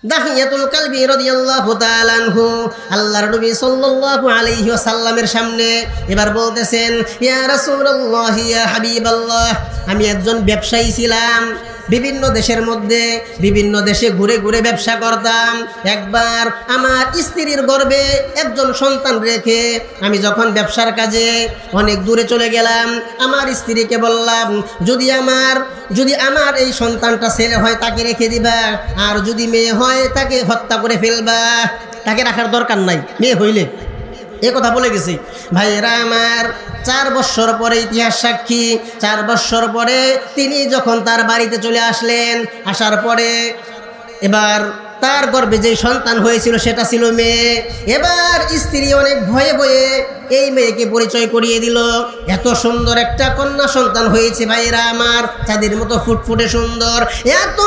দাহিয়াতুল কালবি রাদিয়াল্লাহু তাআলা আনহু আল্লাহর নবী সাল্লাল্লাহু আলাইহি ওয়াসাল্লামের সামনে এবার বলতেছেন, ইয়া রাসূলুল্লাহ ইয়া হাবিবাল্লাহ, আমি একজন ব্যবসায়ী ছিলাম, বিভিন্ন দেশের মধ্যে বিভিন্ন দেশে ঘুরে ঘুরে ব্যবসা করতাম। একবার আমার স্ত্রীর গর্ভে একজন সন্তান রেখে আমি যখন ব্যবসার কাজে অনেক দূরে চলে গেলাম, আমার স্ত্রীকে বললাম, যদি আমার এই সন্তানটা ছেলে হয় তাকে রেখে দিবা, আর যদি মেয়ে হয় তাকে হত্যা করে ফেলবা, তাকে রাখার দরকার নাই, মেয়ে হইলে। এ কথা বলে গেছি। ভাইয়েরা আমার, 4 বছর পরে ইতিহাস সাক্ষী, 4 বছর পরে তিনি যখন তার বাড়িতে চলে আসলেন, আসার পরে এবার তার গর্ভে যে সন্তান হয়েছিল সেটা ছিল মেয়ে। এবার স্ত্রী অনেক ভয়ে ভয়ে এই মেয়েকে পরিচয় করিয়ে দিল, এত সুন্দর একটা কন্যা সন্তান হয়েছে ভাইরা আমার, চাঁদের মতো ফুটফুটে সুন্দর, এত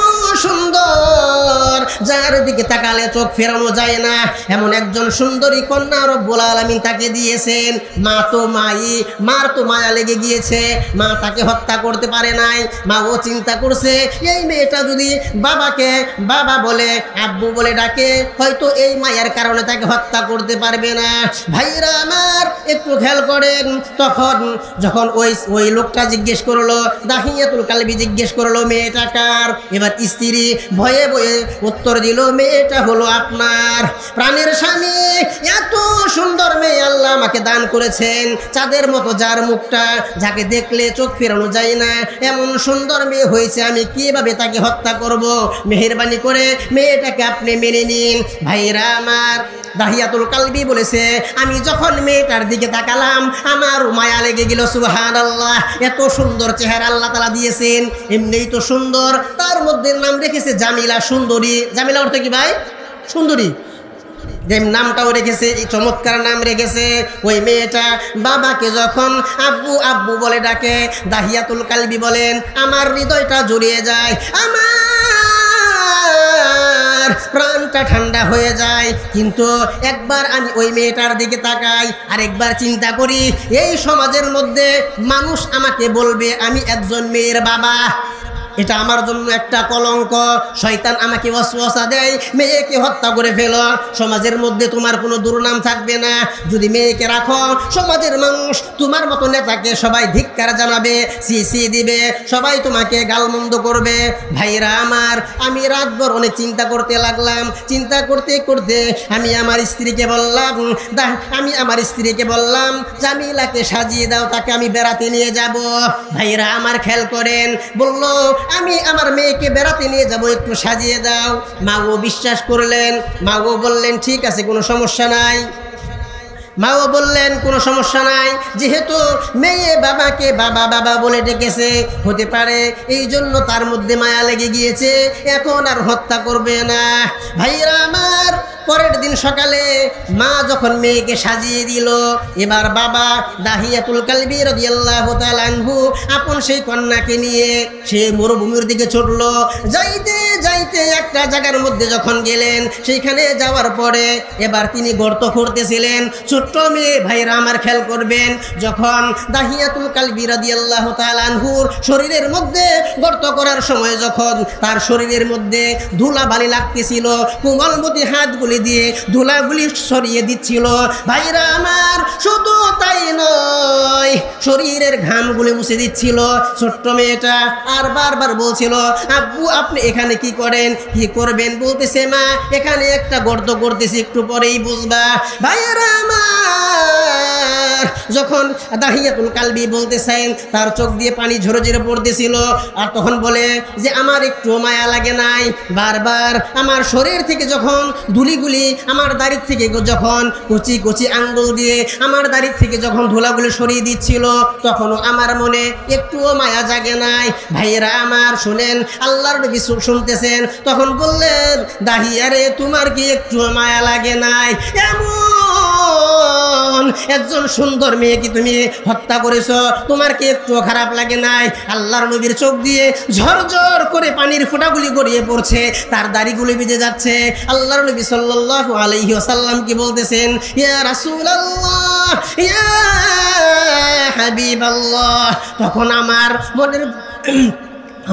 সুন্দর যার দিকে তাকালে চোখ ফেরানো যায় না, এমন একজন সুন্দরী কন্যা রব্বুল আলামিন তাকে দিয়েছেন। মার তো মায়া লেগে গিয়েছে, মা তাকে হত্যা করতে পারে নাই। মা ও চিন্তা করছে, এই মেয়েটা যদি বাবাকে বাবা বলে আব্বু বলে ডাকে, হয়তো এই মায়ের কারণে তাকে হত্যা করতে পারবে না। ভাইরা আমার, একটু খেয়াল করেন, তখন যখন ওই লোকটা জিজ্ঞেস করলো, দাহিয়াতুল কালবি জিজ্ঞেস করলো মেয়েটা কার, এবার স্ত্রী ভয়ে ভয়ে উত্তর দিল, মেয়েটা হলো আপনার প্রাণের স্বামী, এত সুন্দর মেয়ে আল্লাহ আমাকে দান করেছেন, চাঁদের মতো যার মুখটা যাকে দেখলে চোখ ফেরানো যায় না, এমন সুন্দর মেয়ে হয়েছে, আমি কিভাবে তাকে হত্যা করব? মেহেরবানি করে মেয়েটাকে আপনি মেনে নিন। ভাইরা আমার, দাহিয়াতুল কালবি বলেছে, আমি যখন মেয়েটার দিকে তাকালাম আমার মায়া লেগে গেল। সুবহানাল্লাহ, এত সুন্দর চেহারা আল্লাহ তাআলা দিয়েছেন, এমনিই তো সুন্দর, তার মধ্যে নাম রেখেছে জামিলা, সুন্দরী। জামিলা অর্থ কি ভাই? সুন্দরী। যে নামটাও রেখেছে, চমৎকার নাম রেখেছে। ওই মেয়েটা বাবাকে যখন আব্বু আব্বু বলে ডাকে, দাহিয়াতুল কালবি বলেন, আমার হৃদয়টা জড়িয়ে যায়, আমার প্রাণটা ঠান্ডা হয়ে যায়। কিন্তু একবার আমি ওই মেয়েটার দিকে তাকাই, আর একবার চিন্তা করি, এই সমাজের মধ্যে মানুষ আমাকে বলবে আমি একজন মেয়ের বাবা, এটা আমার জন্য একটা কলঙ্ক। শয়তান আমাকে ওয়াসওয়াসা দেয়, মেয়েকে হত্যা করে ফেলো, সমাজের মধ্যে তোমার কোনো দুর্নাম থাকবে না। যদি মেয়েকে রাখো, সমাজের মানুষ তোমার মতো নেতাকে সবাই ধিক্কার জানাবে, সিসি দিবে, সবাই তোমাকে গালমন্দ করবে। ভাইরা আমার, আমি রাতভর অনেক চিন্তা করতে লাগলাম। চিন্তা করতে করতে আমি আমার স্ত্রীকে বললাম, জামিলাকে সাজিয়ে দাও, তাকে আমি বেড়াতে নিয়ে যাব। ভাইরা আমার খেয়াল করেন, বলল, আমি আমার মেয়েকে বেড়াতে নিয়ে যাব, একটু সাজিয়ে দাও। মাও বিশ্বাস করলেন, মাও বললেন ঠিক আছে, কোনো সমস্যা নাই। মাও বললেন কোনো সমস্যা নাই, যেহেতু মেয়ে বাবাকে বাবা বাবা বলে ডেকেছে, হতে পারে এই জন্য তার মধ্যে মায়া লেগে গিয়েছে, এখন আর হত্যা করবে না। ভাইরা আমার, পরের দিন সকালে মা যখন মেয়েকে সাজিয়ে দিল, এবার বাবা দাহিয়াতুল কালবি রাদিয়াল্লাহু তাআলা আনহু আপন সেই কন্যাকে নিয়ে সে মরুভূমির দিকে ছুটল। যাইতে যাইতে একটা জায়গার মধ্যে যখন গেলেন, সেইখানে যাওয়ার পরে এবার তিনি গর্ত খুঁড়তেছিলেন। ছোট্ট মেয়ে, ভাইরা আমার খেয়াল করবেন, যখন দাহিয়াতুল কালবি রাদিয়াল্লাহু তাআলা আনহুর শরীরের মধ্যে গর্ত করার সময় যখন তার শরীরের মধ্যে ধুলাবালি লাগতেছিল, কোমলমতি হাতগুলি দিয়ে ধুলাগুলি সরিয়ে দিচ্ছিল। ভাইরা আমার, শুধু তাই নয়, শরীরের ঘামগুলি মুছে দিচ্ছিল ছোট্ট মেয়েটা। আর বারবার বলছিল, আব্বু আপনি এখানে কি করেন, কি করবেন? বলতেছে, মা এখানে একটা গর্ত করতেছি, একটু পরেই বুঝবা। ভাইরা আমার, যখন দাহিয়াতুল কালবি বলতেছেন, তার চোখ দিয়ে পানি ঝরে ঝরে পড়তেছিল, আর তখন বলে যে আমার একটু মায়া লাগে নাই। বারবার আমার শরীর থেকে যখন ধুলিগুলি, আমার দাড়ির থেকে যখন কচি কচি আঙ্গুল দিয়ে আমার দাড়ির থেকে যখন ধুলাগুলি সরিয়ে দিচ্ছিল, তখনও আমার মনে একটুও মায়া জাগে নাই। ভাইয়েরা আমার শুনেন, আল্লাহর নবী শুনতেছেন, তখন বললেন, দাহিয়ারে তোমার কি একটু মায়া লাগে নাই? এমন একজন সুন্দর মেয়ে কি তুমি হত্যা করেছো, তোমার কি একটু খারাপ লাগে নাই? আল্লাহর নবীর চোখ দিয়ে ঝরঝর করে পানির ফোঁটাগুলি গড়িয়ে পড়ছে, তার দাড়িগুলি ভিজে যাচ্ছে। আল্লাহর নবী সাল্লাল্লাহু আলাইহি ওয়াসাল্লাম কি বলতেছেন, ইয়া রাসূলুল্লাহ, ইয়া হাবিবাল্লাহ। তখন আমার মনের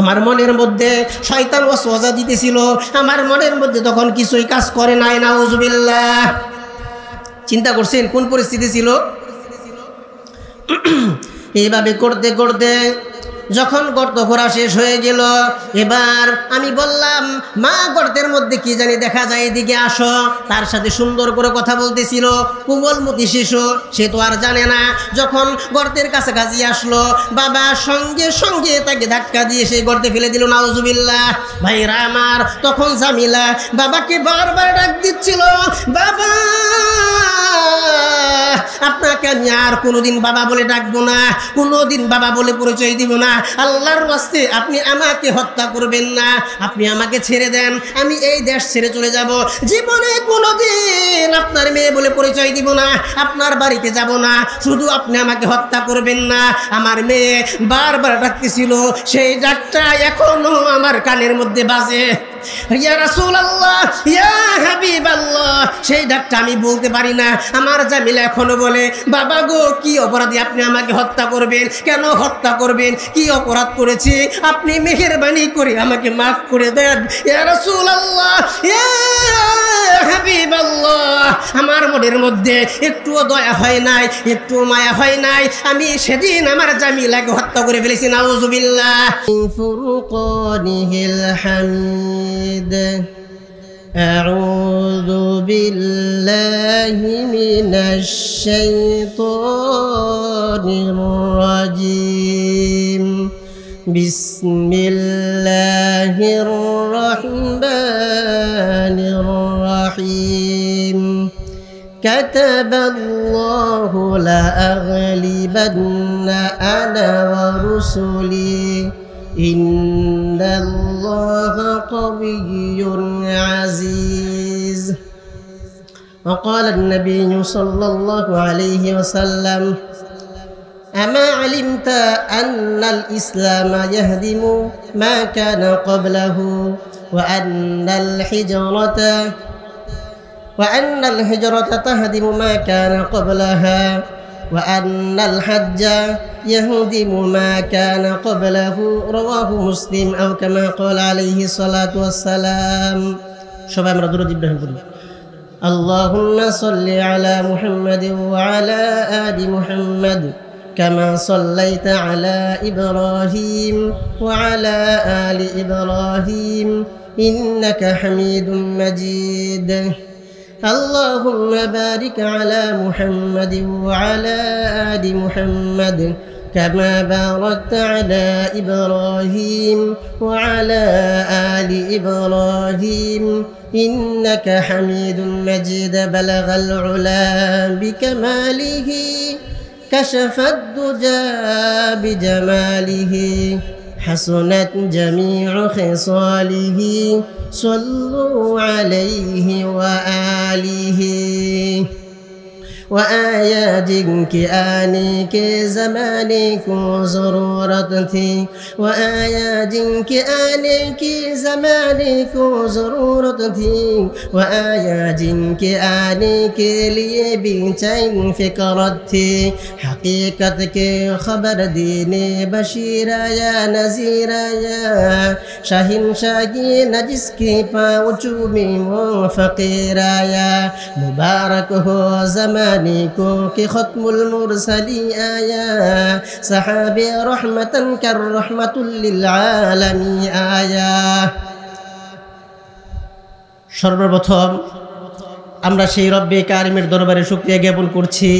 আমার মনের মধ্যে শয়তান ওয়াসওয়াসা দিতেছিল, আমার মনের মধ্যে তখন কিছুই কাজ করে নাই। নাউজুবিল্লাহ। চিন্তা করছেন কোন পরিস্থিতি ছিল? এইভাবে করতে করতে যখন গর্ত করা শেষ হয়ে গেল, এবার আমি বললাম, মা গর্তের মধ্যে কি জানি দেখা যায়, এদিকে আসো। তার সাথে সুন্দর করে কথা বলতেছিল, কোমলমতি শিশু, সে তো আর জানে না। যখন গর্তের কাছাকাছি আসলো, বাবা সঙ্গে সঙ্গে তাকে ধাক্কা দিয়ে সেই গর্তে ফেলে দিল। নাউজুবিল্লাহ। ভাইরা আমার, তখন জামিলা বাবাকে বারবার ডাক দিচ্ছিল, বাবা আপনাকে আমি আর কোনোদিন বাবা বলে ডাকবো না, কোনোদিন বাবা বলে পরিচয় দিব না। আল্লাহর ওয়াস্তে আপনি আমাকে হত্যা করবেন না, আপনি আমাকে ছেড়ে দেন, আমি এই দেশ ছেড়ে চলে যাব। জীবনে কোনোদিন আপনার মেয়ে বলে পরিচয় দিব না, আপনার বাড়িতে যাব না, শুধু আপনি আমাকে হত্যা করবেন না। আমার মেয়ে বারবার ডাকতেছিল, সেই ডাকটা এখনো আমার কানের মধ্যে বাজে, ইয়া রাসূলুল্লাহ, ইয়া হাবিবাল্লাহ। সেই ডাকটা আমি বলতে পারি না। আমার জামিলা এখনো বলে, বাবা গো, কি অপরাধী আপনি আমাকে হত্যা করবেন? কেন হত্যা করবেন? কি অপরাধ করেছি? আপনি মেহেরবানি করে আমাকে মাফ করে দেন ইয়া রাসূলুল্লাহ, ইয়া হাবিবাল্লাহ। আমার মনের মধ্যে একটুও দয়া হয় নাই, একটুও মায়া হয় নাই। আমি সেদিন আমার জামিলাকে হত্যা করে ফেলেছি। নাউজুবিল্লাহ। ফুরকানিহিল হামিদ। أعوذ بالله من الشيطان الرجيم. بسم الله الرحمن الرحيم. كتب الله لأغلبن أنا ورسلي إن الله قوي عزيز. وقال النبي صلى الله عليه وسلم أما علمت أن الإسلام يهدم ما كان قبله وأن الهجرة تهدم ما كان قبلها وأن الحج يهدم ما كان قبله رواه مسلم أو كما قال عليه الصلاة والسلام. شباب আমরা দুরূদ ইব্রাহিম পড়ি। اللهم صل على محمد وعلى آل محمد كما صليت على إبراهيم وعلى آل إبراهيم إنك حميد مجيد. اللهم بارك على محمد وعلى آل محمد كما باركت على إبراهيم وعلى آل إبراهيم إنك حميد مجيد. بلغ العلا بكماله كشف الدجى بجماله حسنت جميع خصاله صلوا عليه وآله. وآيا جنك آنك زمانك ضرورتي وآيا جنك آنك زمانك ضرورتي وآيا جنك آنك لي بنتين فكرتي حقيقتك خبر ديني بشيرا يا نذيرا يا شاهين شاهي نجسك فاوجومي فقيرا يا مبارك هو زمان কি খতমুল মুরসালি আয়া সাহাবে রহমাতান কার রহমাতুল লিল আলামিন আয়া। সর্বপ্রথম আমরা সেই রব্বে কারিমের দরবারে শুকরিয়া জ্ঞাপন করছি,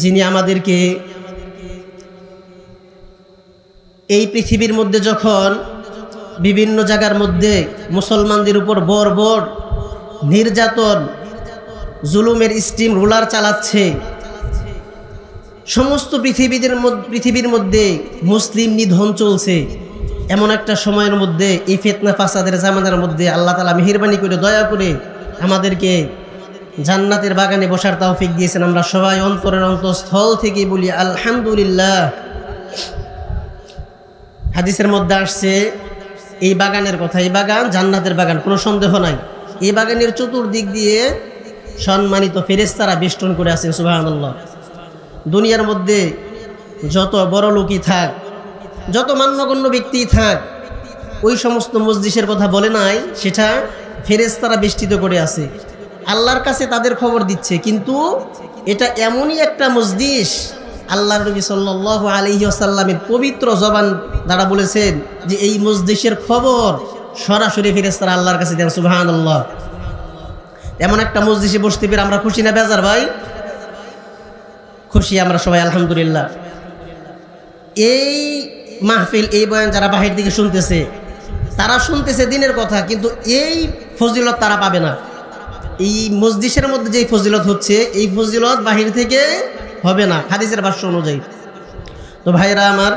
যিনি আমাদেরকে এই পৃথিবীর মধ্যে যখন বিভিন্ন জায়গার মধ্যে মুসলমানদের উপর বর্বর নির্যাতন জুলুমের স্টিম রোলার চালাচ্ছে, সমস্ত পৃথিবীর মধ্যে মুসলিম নিধন চলছে, এমন একটা সময়ের মধ্যে এই ফিতনা ফাসাদের জামানার মধ্যে আল্লাহ তাআলা মেহেরবানি করে দয়া করে আমাদেরকে জান্নাতের বাগানে বসার তৌফিক দিয়েছেন। আমরা সবাই অন্তরের অন্তঃস্থল থেকে বলি আলহামদুলিল্লাহ। হাদিসের মধ্যে আসছে এই বাগানের কথা, এই বাগান জান্নাতের বাগান, কোনো সন্দেহ নাই। এই বাগানের চতুর্দিক দিয়ে সম্মানিত ফেরেশতারা বেষ্টন করে আছেন। সুবহানাল্লাহ। দুনিয়ার মধ্যে যত বড় লোকই থাক, যত মান্যগণ্য ব্যক্তি থাক, ওই সমস্ত মজলিসের কথা বলে নাই, সেটা ফেরেশতারা বেষ্টিত করে আছে, আল্লাহর কাছে তাদের খবর দিচ্ছে। কিন্তু এটা এমনই একটা মজলিস, আল্লাহর নবী সাল্লাল্লাহু আলাইহি ওয়াসাল্লামের পবিত্র জবান দ্বারা বলেছেন যে এই মজলিসের খবর সরাসরি ফেরেশতারা আল্লাহর কাছে দেন। সুবহানাল্লাহ। এমন একটা মজলিসে বসতে পেরে আমরা খুশি না বেজার ভাই? খুশি আমরা সবাই আলহামদুলিল্লাহ। এই মাহফিল, এই বয়ান যারা বাহির থেকে শুনতেছে, তারা শুনতেছে দিনের কথা, কিন্তু এই ফজিলত তারা পাবে না। এই মজলিসের মধ্যে যেই ফজিলত হচ্ছে, এই ফজিলত বাহির থেকে হবে না হাদিসের ভাষ্য অনুযায়ী। তো ভাইরা আমার,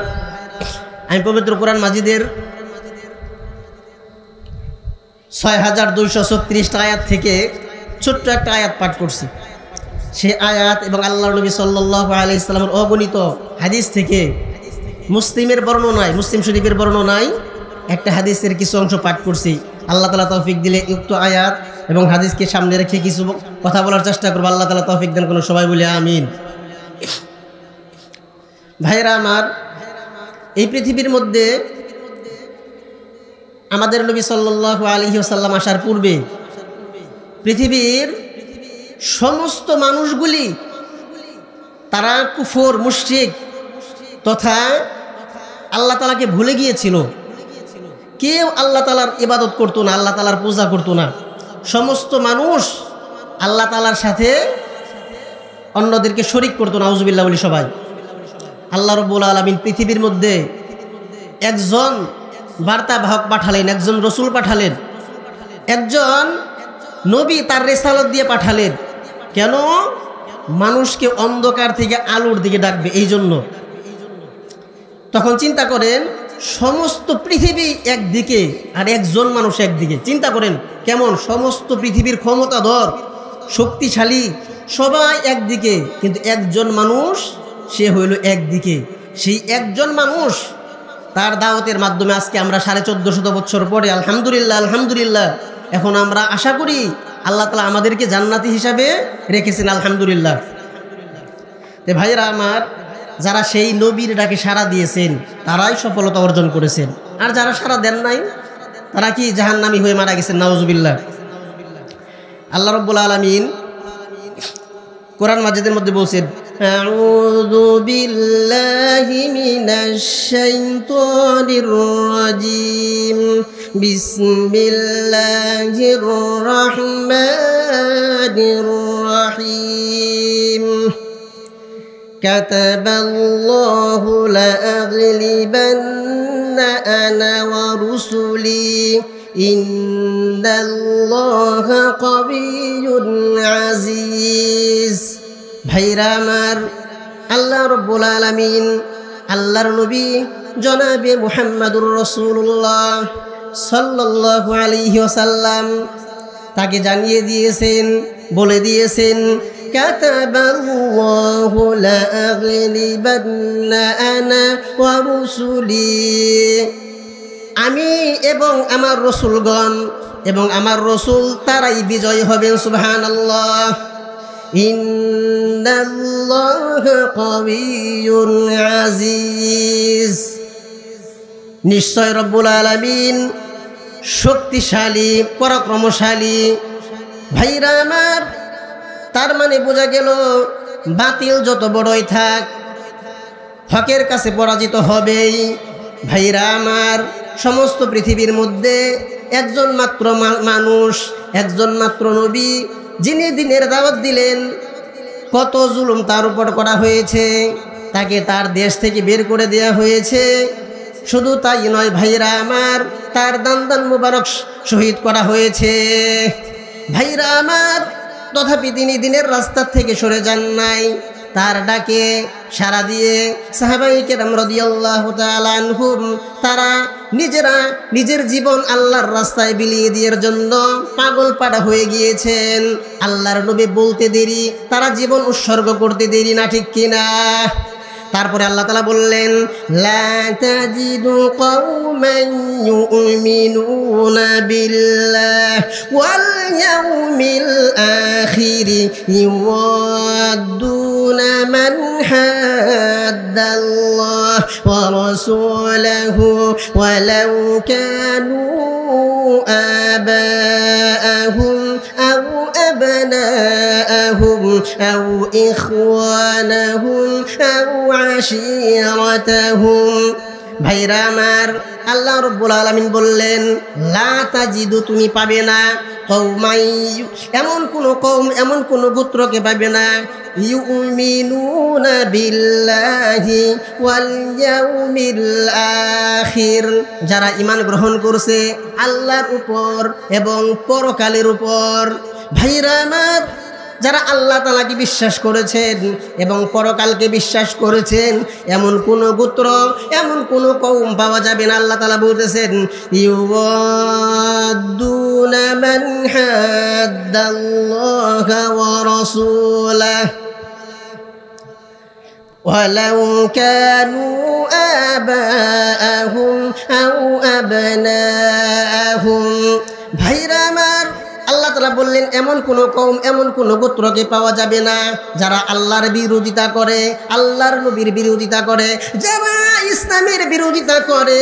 আমি পবিত্র কোরআন মাজিদের ৬,২৩৬টা আয়াত থেকে ছোট্ট একটা আয়াত পাঠ করছি। সে আয়াত এবং আল্লাহর নবী সাল্লাল্লাহু আলাইহি সাল্লামের অগণিত হাদিস থেকে, মুসলিমের বর্ণনায়, মুসলিম শরীফের বর্ণনায় একটা হাদিসের কিছু অংশ পাঠ করছি। আল্লাহ তাআলা তৌফিক দিলে উক্ত আয়াত এবং হাদিসকে সামনে রেখে কিছু কথা বলার চেষ্টা করবো। আল্লাহ তাআলা তৌফিক দেন কোনো, সবাই বলি আমিন। ভাইরা আমার, এই পৃথিবীর মধ্যে আমাদের নবী সাল্লাল্লাহু আলাইহি ওয়াসাল্লাম আসার পূর্বে পৃথিবীর সমস্ত মানুষগুলি তারা কুফর, মুশরিক তথা আল্লাহ তাআলাকে ভুলে গিয়েছিল। কেউ আল্লাহ তাআলার ইবাদত করতো না, আল্লাহ তাআলার পূজা করতো না। সমস্ত মানুষ আল্লাহ তাআলার সাথে অন্যদেরকে শরীক করতো না। আউযুবিল্লাহ বলি সবাই। আল্লাহ রাব্বুল আলামিন পৃথিবীর মধ্যে একজন বার্তাবাহক পাঠালেন, একজন রসুল পাঠালেন, একজন নবী তার রিসালাত দিয়ে পাঠালেন। কেন? মানুষকে অন্ধকার থেকে আলোর দিকে ডাকবে, এই জন্য। তখন চিন্তা করেন, সমস্ত পৃথিবী একদিকে আর একজন মানুষ একদিকে। চিন্তা করেন কেমন, সমস্ত পৃথিবীর ক্ষমতাধর, শক্তিশালী সবাই একদিকে, কিন্তু একজন মানুষ সে হইল একদিকে। সেই একজন মানুষ, তার দাওয়াতের মাধ্যমে আজকে আমরা 1450 বছর পরে আলহামদুলিল্লাহ, আলহামদুলিল্লাহ, এখন আমরা আশা করি আল্লাহ তাআলা আমাদেরকে জান্নাতি হিসাবে রেখেছেন, আলহামদুলিল্লাহ। তো ভাইরা আমার, যারা সেই নবীর ডাকে সাড়া দিয়েছেন তারাই সফলতা অর্জন করেছেন, আর যারা সাড়া দেন নাই তারা কি জাহান্নামী হয়ে মারা গেছেন, নাউজুবিল্লাহ। আল্লাহ রাব্বুল আলামিন কোরআন মাজিদের মধ্যে বলছেন, আউযু বিল্লাহি মিনাশ শাইতানির রাজিম, বিসমিল্লাহির রাহমানির রাহিম। কাতাবাল্লাহু লাআগলিবান্না আনা ওয়া রুসুলি ইন্নাল্লাহা কাবিয়্যুন আজিজ। ভাইরা আমার, আল্লাহ রাব্বুল আলামিন আল্লাহর নবী জনাবে মুহাম্মাদুর রাসূলুল্লাহ সাল্লাল্লাহু আলাইহি ওয়াসাল্লাম তাকে জানিয়ে দিয়েছেন, বলে দিয়েছেন, কাতাবাল্লাহু লাআগলিবান্না আনা ওয়া রুসুলি, আমি এবং আমার রসুলগণ এবং আমার রসুল তারাই বিজয় হবেন। সুবহানাল্লাহ। ইন্নাল্লাহা কাবিয়্যুন আজিজ, নিশ্চয় রব্বুল আলামিন শক্তিশালী, পরাক্রমশালী। ভাইরা আমার, তার মানে বোঝা গেল বাতিল যত বড়ই থাক হকের কাছে পরাজিত হবেই। ভাইরা আমার, সমস্ত পৃথিবীর মধ্যে একজন মাত্র মানুষ, একজন মাত্র নবী, যিনি দিনের দাওয়াত দিলেন। কত জুলুম তার উপর করা হয়েছে, তাকে তার দেশ থেকে বের করে দেওয়া হয়েছে। শুধু তাই নয় ভাইরা আমার, তার দান মুবারক শহীদ করা হয়েছে। ভাইরা আমার, তথাপি তিনি দিনের রাস্তা থেকে সরে যান নাই। তার ডাকে সাড়া দিয়ে সাহাবায়ে কেরাম রাদিয়াল্লাহু তাআলা আনহুম তারা নিজেরা নিজের জীবন আল্লাহর রাস্তায় বিলিয়ে দেওয়ার জন্য পাগল পাড়া হয়ে গিয়েছেন। আল্লাহর নবী বলতে দেরি, তারা জীবন উৎসর্গ করতে দেরি না, ঠিক কিনা? তারপরে আল্লাহ তাআলা বললেন, লা তাজিদু কওমান ইউমিনুনা বিল্লাহি ওয়াল ইয়াউমিল আখির ইউয়াদ্দুনা মান হাদ্দাল্লাহ ورسوله ولو كانوا آباءهم أو أبناءهم أو إخوانهم أو عشيرتهم ভাইরা আমার আল্লাহ রাব্বুল আলামিন বললেন লা তাজিদু তুমি পাবে না কওমাই এমন কোন গোত্রকে পাবে না ইউমিনুনা বিল্লাহি ওয়াল ইয়াউমিল আখির যারা ঈমান গ্রহণ করছে আল্লাহর উপর এবং পরকালের উপর ভাইরা আমার যারা আল্লাহ তাআলাকে বিশ্বাস করেছেন এবং পরকালকে বিশ্বাস করেছেন এমন কোন গোত্র এমন কোন কওম পাওয়া যাবে না আল্লাহ তাআলা বলতেছেন ইউয়াদ্দুনা মান হাদ্দাল্লাহা ওয়া রাসূলাহু ওয়ালাউ কানু আবাআহুম আও আবনাআহুম ভাইরা আমার আল্লাহ তাআলা বললেন এমন কোন কওম এমন কোন গোত্রকে পাওয়া যাবে না যারা আল্লাহর বিরোধিতা করে আল্লাহর নবীর বিরোধিতা করে যারা ইসলামের বিরোধিতা করে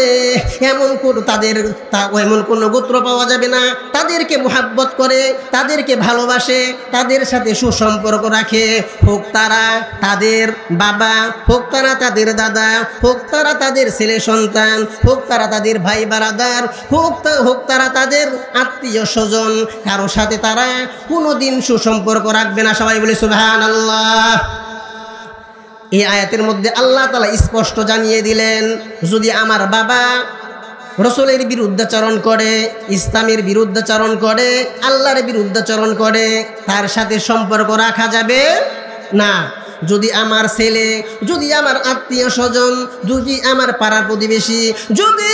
এমন কোন গোত্র পাওয়া যাবে না তাদেরকে মুহাব্বত করে তাদেরকে ভালোবাসে তাদের সাথে সুসম্পর্ক রাখে হোক তারা তাদের বাবা হোক তারা তাদের দাদা হোক তারা তাদের ছেলে সন্তান হোক তারা তাদের ভাই বারাদার হোক তারা তাদের আত্মীয় স্বজন কারো সাথে তারা কোনোদিন সুসম্পর্ক রাখবে না সবাই বলে সুবহানাল্লাহ এই আয়াতের মধ্যে আল্লাহ তাআলা স্পষ্ট জানিয়ে দিলেন যদি আমার বাবা রাসূলের বিরুদ্ধাচরণ করে ইসলামের বিরুদ্ধাচরণ করে আল্লাহর বিরুদ্ধাচরণ করে তার সাথে সম্পর্ক রাখা যাবে না যদি আমার ছেলে যদি আমার আত্মীয় স্বজন যদি আমার পাড়া প্রতিবেশী যদি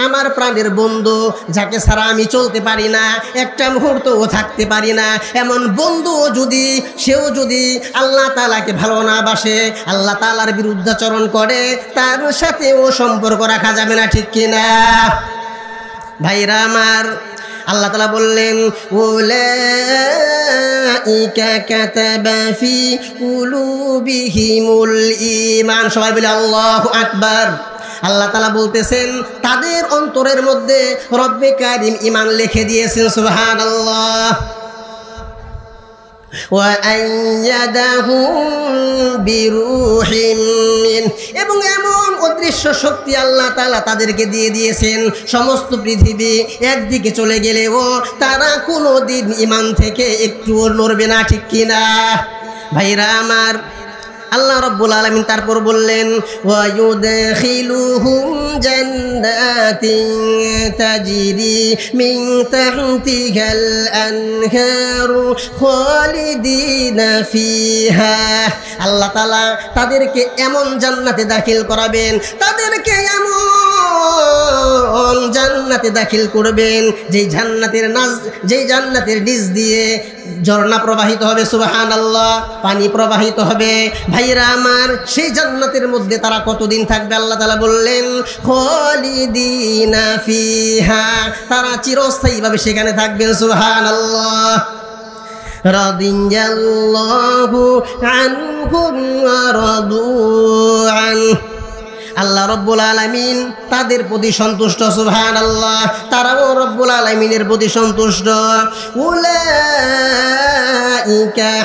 আমার প্রাণের বন্ধু যাকে ছাড়া আমি চলতে পারি না একটা মুহূর্তও থাকতে পারি না এমন বন্ধু সেও যদি আল্লাহ তাআলাকে ভালো না বাসে আল্লাহ তাআলার বিরুদ্ধাচরণ করে তার সাথেও সম্পর্ক রাখা যাবে না ঠিক কিনা ভাইরা আমার আল্লাহ তাআলা বললেন উলাইকা কাতাবা ফি কুলুবিহিমুল ঈমান সবাই বলে আল্লাহু আকবার আল্লাহ তাআলা বলতেছেন তাদের অন্তরের মধ্যে রব্বে কারীম ঈমান লিখে দিয়েছেন সুবহানাল্লাহ ওয়া আইয়াদাহুম বিরূহিম মিন এবং এমন অদৃশ্য শক্তি আল্লাহ তাআলা তাদেরকে দিয়ে দিয়েছেন সমস্ত পৃথিবী একদিকে চলে গেলেও তারা কোনোদিন ঈমান থেকে একটুও নড়বে না ঠিক কিনা ভাইরা আমার আল্লাহ রাব্বুল আলামিন তারপর বললেন ওয়া ইউদখিলুহুম জান্নাতিন তাজরি মিন তাহতিহাল আনহারু খালিদিনা ফিহা আল্লাহ তাআলা তাদেরকে এমন জান্নাতে দাখিল করাবেন তাদেরকে এমন জান্নাতে দাখিল করবেন যেই জান্নাতের নিচ দিয়ে ঝর্ণা প্রবাহিত হবে সুবহানাল্লাহ পানি প্রবাহিত হবে ভাইরা আমার সেই জান্নাতের মধ্যে তারা কতদিন থাকবে আল্লাহ তাআলা বললেন খালিদিনা ফিহা তারা চিরস্থায়ীভাবে সেখানে থাকবেন সুবহানাল্লাহ রাদিয়াল্লাহু আনহুম ওয়া রাদু আনহু আল্লাহ রব্বুল আলামিন তাদের প্রতি সন্তুষ্ট সুবহানাল্লাহ তারাও রব্বুল আলামিনের প্রতি সন্তুষ্ট উলাইকা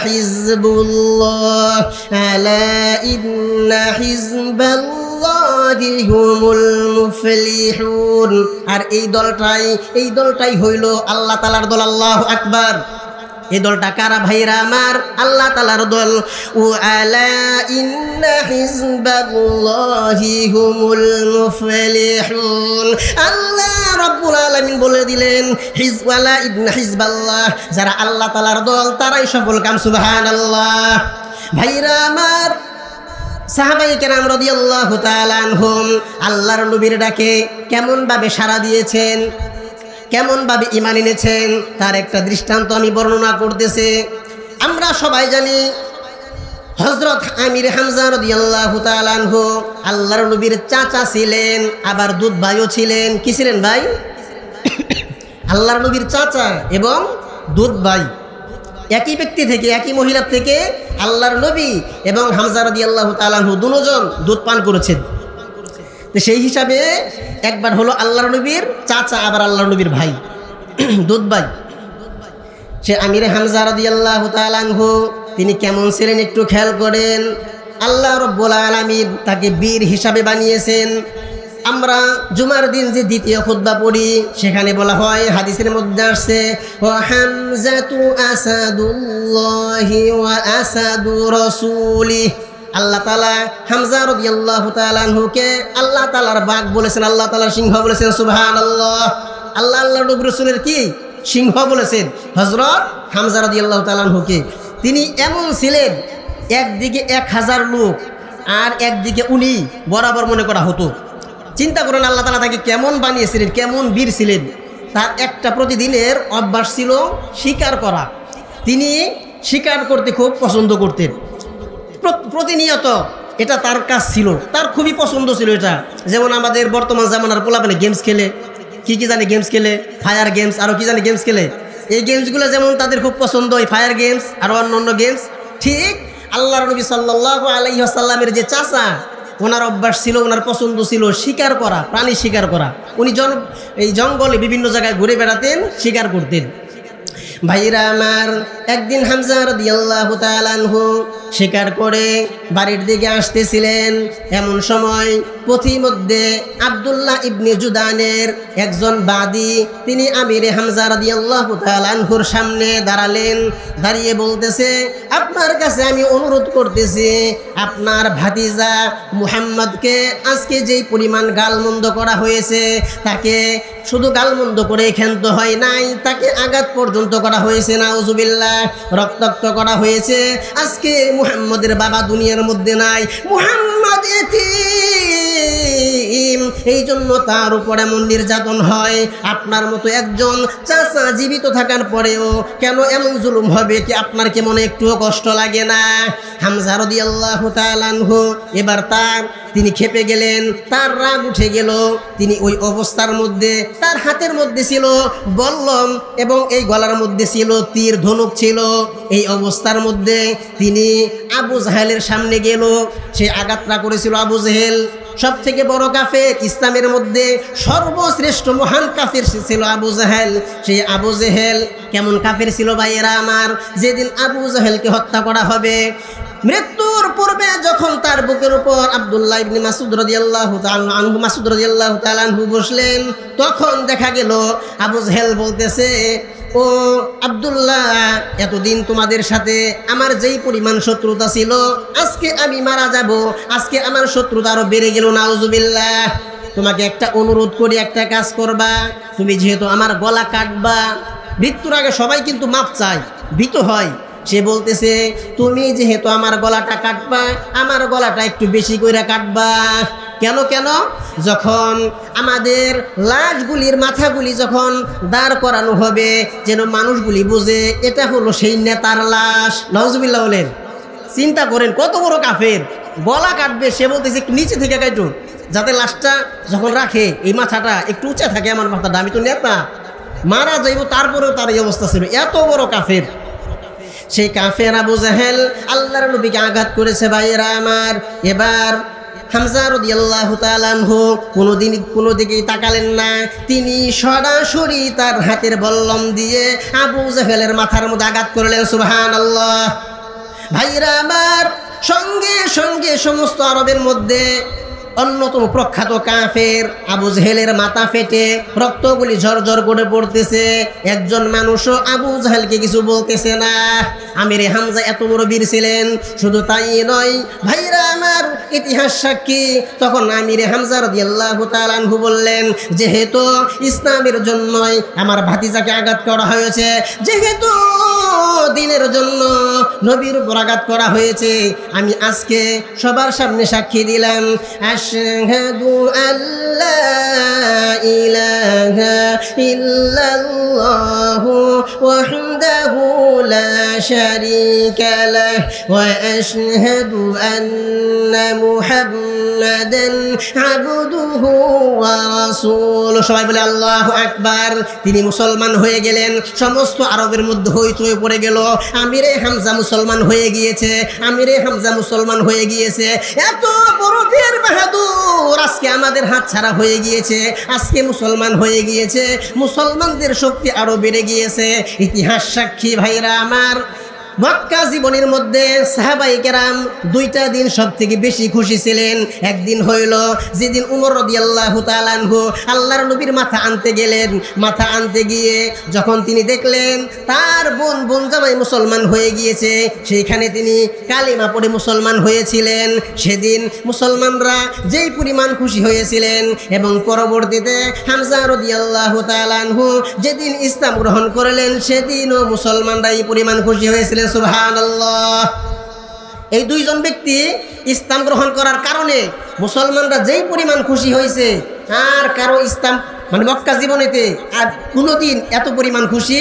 হিজবুল্লাহ আলা ইন্না হিজবাল্লাহি হুমুল মুফলিহুন আর এই দলটাই হইল আল্লাহ তাআলার দল আল্লাহু আকবার এই দলটা কারা ভাইরা আমার আল্লাহ তাআলার দল আলা ইন্না হিজবাল্লাহি হুমুল মুফলিহুন আল্লাহ রাব্বুল আলামিন বলে দিলেন হিজওয়ালা ইন্না হিজবাল্লাহ যারা আল্লাহ তাআলার দল তারাই সফল কাম সুবহানাল্লাহ ভাইরা আমার সাহাবায়ে কেরাম রাদিয়াল্লাহু তাআলা আনহুম আল্লাহর নবীর ডাকে কেমন ভাবে সাড়া দিয়েছেন কেমন ভাবে ঈমান এনেছেন তার একটা দৃষ্টান্ত আমি বর্ণনা করতেছি আমরা সবাই জানি হযরত আমির হামজা রাদিয়াল্লাহু তাআলা আনহু আল্লাহর নবীর চাচা ছিলেন আবার দুধ ভাইও ছিলেন কি ছিলেন ভাই আল্লাহর নবীর চাচা এবং দুধ ভাই একই ব্যক্তি থেকে একই মহিলা থেকে আল্লাহর নবী এবং হামজা রাদিয়াল্লাহু তাআলা আনহু দুজন দুধ পান করেছেন। তো সেই হিসাবে একবার হলো আল্লাহর নবীর চাচা, আবার আল্লাহর নবীর ভাই, দুধ ভাই। সে আমিরে হামজা রাদিয়াল্লাহু তাআলা আনহু তিনি কেমন ছিলেন একটু খেয়াল করেন। আল্লাহ রাব্বুল আলামিন তাকে বীর হিসাবে বানিয়েছেন। আমরা জুমার দিন যে দ্বিতীয় খুতবা পড়ি সেখানে বলা হয়, হাদিসের মধ্যে আসছে, ওয়া হামজাতু আসাদুল্লাহি ওয়া আসাদু রাসূলি। আল্লাহ তাআলা হামজা রাদিয়াল্লাহু তাআলা আনহুকে আল্লাহ তাআলার বাঘ বলেছেন, আল্লাহ তাআলার সিংহ বলেছেন। সুবহানাল্লাহ। আল্লাহ আল্লাহর নবী রাসূলের কি সিংহ বলেছেন হযরত হামজা রাদিয়াল্লাহু তাআলা আনহুকে। তিনি এমন ছিলেন, একদিকে 1000 লোক আর একদিকে উনি বরাবর মনে করা হতো। চিন্তা করেন আল্লাহ তাআলা তাকে কেমন বানিয়েছিলেন, কেমন বীর ছিলেন। তার একটা প্রতিদিনের অভ্যাস ছিল শিকার করা। তিনি শিকার করতে খুব পছন্দ করতেন প্রতিনিয়ত, এটা তার কাজ ছিল, তার খুবই পছন্দ ছিল এটা। যেমন আমাদের বর্তমান জামানার পোলাপানে গেমস খেলে, কি জানে গেমস খেলে, ফায়ার গেমস, আরও কি জানে গেমস খেলে। এই গেমসগুলো যেমন তাদের খুব পছন্দ, ওই ফায়ার গেমস আর অন্য গেমস, ঠিক আল্লাহর নবী সাল্লাল্লাহু আলাইহি ওয়াসাল্লামের যে চাচা, ওনার অভ্যাস ছিল, ওনার পছন্দ ছিল শিকার করা, প্রাণী শিকার করা। উনি এই জঙ্গলে বিভিন্ন জায়গায় ঘুরে বেড়াতেন, শিকার করতেন। ভাইরা আমার, একদিন হামজা রাদিয়াল্লাহু তাআলা আনহু শিকার করে বাড়ির দিকে আসতেছিলেন। এমন সময় পথিমধ্যে আব্দুল্লাহ ইবনে জুদানের একজন বাদী, তিনি আমিরে হামজা রাদিয়াল্লাহু তাআলা আনহুর সামনে দাঁড়ালেন। দাঁড়িয়ে বলতেছে, আপনার কাছে আমি অনুরোধ করতেছি, আপনার ভাতিজা মুহাম্মদকে আজকে যেই পরিমাণ গালমন্দ করা হয়েছে, তাকে শুধু গালমন্দ করে ক্ষান্ত হয় নাই, তাকে আঘাত পর্যন্ত করা হয়েছে, নাউজুবিল্লাহ, রক্তাক্ত করা হয়েছে। আজকে মুহাম্মদের বাবা দুনিয়ার মধ্যে নাই, মুহাম্মদ এতিম, এই জন্য তার উপর এমন নির্যাতন হয়। আপনার মতো একজন চাচা জীবিত থাকার পরেও কেন এমন জুলুম হবে, কি আপনার কি মনে একটুও কষ্ট লাগে না? হামজা রাদিয়াল্লাহু তাআলা আনহু এবার তিনি খেপে গেলেন, তার রাগ উঠে গেল। তিনি ওই অবস্থার মধ্যে, তার হাতের মধ্যে ছিল বল্লম এবং এই গলার মধ্যে ছিল তীর ধনুক ছিল। এই অবস্থার মধ্যে তিনি আবু জাহেলের সামনে গেল। সে আঘাতটা করেছিল আবু জাহেল, সব থেকে বড় কাফের, ইসলামের মধ্যে সর্বশ্রেষ্ঠ মহান কাফের ছিল আবু জাহেল। সেই আবু জাহেল কেমন কাফের ছিল ভাইয়েরা আমার, যেদিন আবু জাহেলকে হত্যা করা হবে, মৃত্যুর পূর্বে যখন তার বুকের উপর আব্দুল্লাহ ইবনে মাসউদ রাদিয়াল্লাহু তাআলা আনহু বসলেন, তখন দেখা গেল আবু জাহেল বলতেছে, ও আব্দুল্লাহ, এতদিন তোমাদের সাথে আমার যেই পরিমাণ শত্রুতা ছিল, আজকে আমি মারা যাব, আজকে আমার শত্রুতা আরো বেড়ে গেল, নাউজুবিল্লাহ। তোমাকে একটা অনুরোধ করি, একটা কাজ করবা, তুমি যেহেতু আমার গলা কাটবা, মৃত্যুর আগে সবাই কিন্তু মাপ চায়, ভীত হয়। সে বলতেছে, তুমি যেহেতু আমার গলাটা কাটবা, আমার গলাটা একটু বেশি করে কাটবা। কেন? যখন আমাদের লাশগুলির মাথাগুলি যখন দাঁড় করানো হবে, যেন মানুষগুলি বুঝে এটা হলো সেই নেতার লাশ। নাউজুবিল্লাহ বলেন। চিন্তা করেন কত বড় কাফের, গলা কাটবে, সে বলতেছে একটু নিচে থেকে কাটো, যাতে লাশটা যখন রাখে এই মাথাটা একটু উঁচা থাকে, আমার মাথাটা, আমি তো নেতা, মারা যাইব, তারপরেও তার এই অবস্থা ছিল। এত বড় কাফের। সেই কাফের আবু জাহেল আল্লাহর নবীকে আঘাত করেছে ভাইয়েরা আমার। এবার হামজা রাদিয়াল্লাহু তাআলা আনহু কোনো দিকেই তাকালেন না, তিনি সরাসরি তার হাতের বল্লম দিয়ে আবু জাহেলের মাথার মধ্যে আঘাত করলেন। সুবহানাল্লাহ। ভাইয়েরা আমার, সঙ্গে সঙ্গে সমস্ত আরবের মধ্যে অন্যতম প্রখ্যাত কাফের আবু জাহেলের মাথা ফেটে রক্তগুলি ঝরঝর করে পড়তেছে। একজন মানুষও আবু জাহেলকে কিছু বলতেছে না। আমিরে হামজা এত বড় বীর ছিলেন। শুধু তাই নয় ভাইরা আমার, ইতিহাস সাক্ষী, তখন আমিরে হামজা রাদিয়াল্লাহু তাআলা আনহু বললেন, যেহেতু ইসলামের জন্যই আমার ভাতিজাকে আঘাত করা হয়েছে, যেহেতু দিনের জন্য নবীর উপর আঘাত করা হয়েছে, আমি আজকে সবার সামনে সাক্ষী দিলাম, আশহাদু আল্লা ইলাহা ইল্লাল্লাহু ওয়াহদাহু لا شريك له وأشهد أن محمدا عبده ورسوله সবাই বলে আল্লাহু আকবার। তিনি মুসলমান হয়ে গেলেন। সমস্ত আরবের মধ্যে হইচই পড়ে গেল, আমিরে হামজা মুসলমান হয়ে গিয়েছে, আমিরে হামজা মুসলমান হয়ে গিয়েছে। এত বড় বীর বাহাদুর আজকে আমাদের হাত ছাড়া হয়ে গিয়েছে, আজকে মুসলমান হয়ে গিয়েছে। মুসলমানদের শক্তি আরো বেড়ে গিয়েছে। ইতিহাস সাক্ষী ভাইরা আমার, মক্কা জীবনের মধ্যে সাহাবায়ে কেরাম দুইটা দিন সব থেকে বেশি খুশি ছিলেন। একদিন হইল যেদিন উমর রাদিয়াল্লাহু তাআলা আনহু আল্লাহর নবীর মাথা আনতে গেলেন। মাথা আনতে গিয়ে যখন তিনি দেখলেন তার বোন জামাই মুসলমান হয়ে গিয়েছে, সেইখানে তিনি কালিমা পড়ে মুসলমান হয়েছিলেন। সেদিন মুসলমানরা যেই পরিমাণ খুশি হয়েছিলেন এবং পরবর্তীতে হামজা রাদিয়াল্লাহু তাআলা আনহু যেদিন ইসলাম গ্রহণ করলেন সেদিনও মুসলমানরা এই পরিমাণ খুশি হয়েছিলেন। সুবহানাল্লাহ। এই দুইজন ব্যক্তি ইসলাম গ্রহণ করার কারণে মুসলমানরা যেই পরিমাণ খুশি হয়েছে, আর কারো ইসলাম মানে মক্কা জীবনেতে আর কোনোদিন এত পরিমাণ খুশি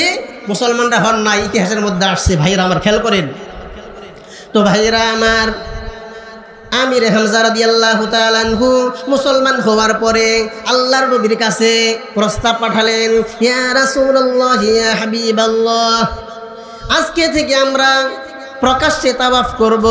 মুসলমানরা হন না। ইতিহাসের মধ্যে আসছে। ভাইরা আমার খেয়াল করেন তো, ভাইরা আমার, আমির হামজা রাদিয়াল্লাহু তাআলা আনহু মুসলমান হওয়ার পরে আল্লাহর নবীর কাছে প্রস্তাব পাঠালেন, ইয়া রাসূলুল্লাহ, ইয়া হাবিবাল্লাহ, আজকে থেকে আমরা প্রকাশ্যে তাওয়াফ করব,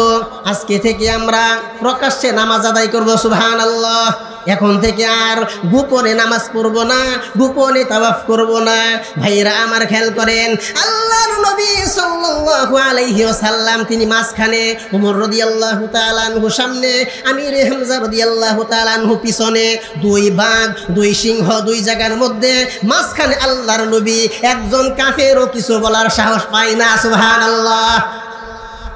আজকে থেকে আমরা প্রকাশ্যে নামাজ আদায় করব। সুবহানাল্লাহ। এখন থেকে আর গোপনে নামাজ পড়ব না, গোপনে তাওয়াফ করব না। ভাইরা আমার খেয়াল করেন, আল্লাহর নবী সাল্লাল্লাহু আলাইহি ওয়াসাল্লাম তিনি মাঝখানে, ওমর রাদিয়াল্লাহু তাআলা আনহু সামনে, আমির হামজা রাদিয়াল্লাহু তাআলা আনহু পিছনে। দুই বাঘ, দুই সিংহ, দুই জায়গার মধ্যে মাঝখানে আল্লাহর নবী। একজন কাফেরও কিছু বলার সাহস পায় না। সুবহানাল্লাহ।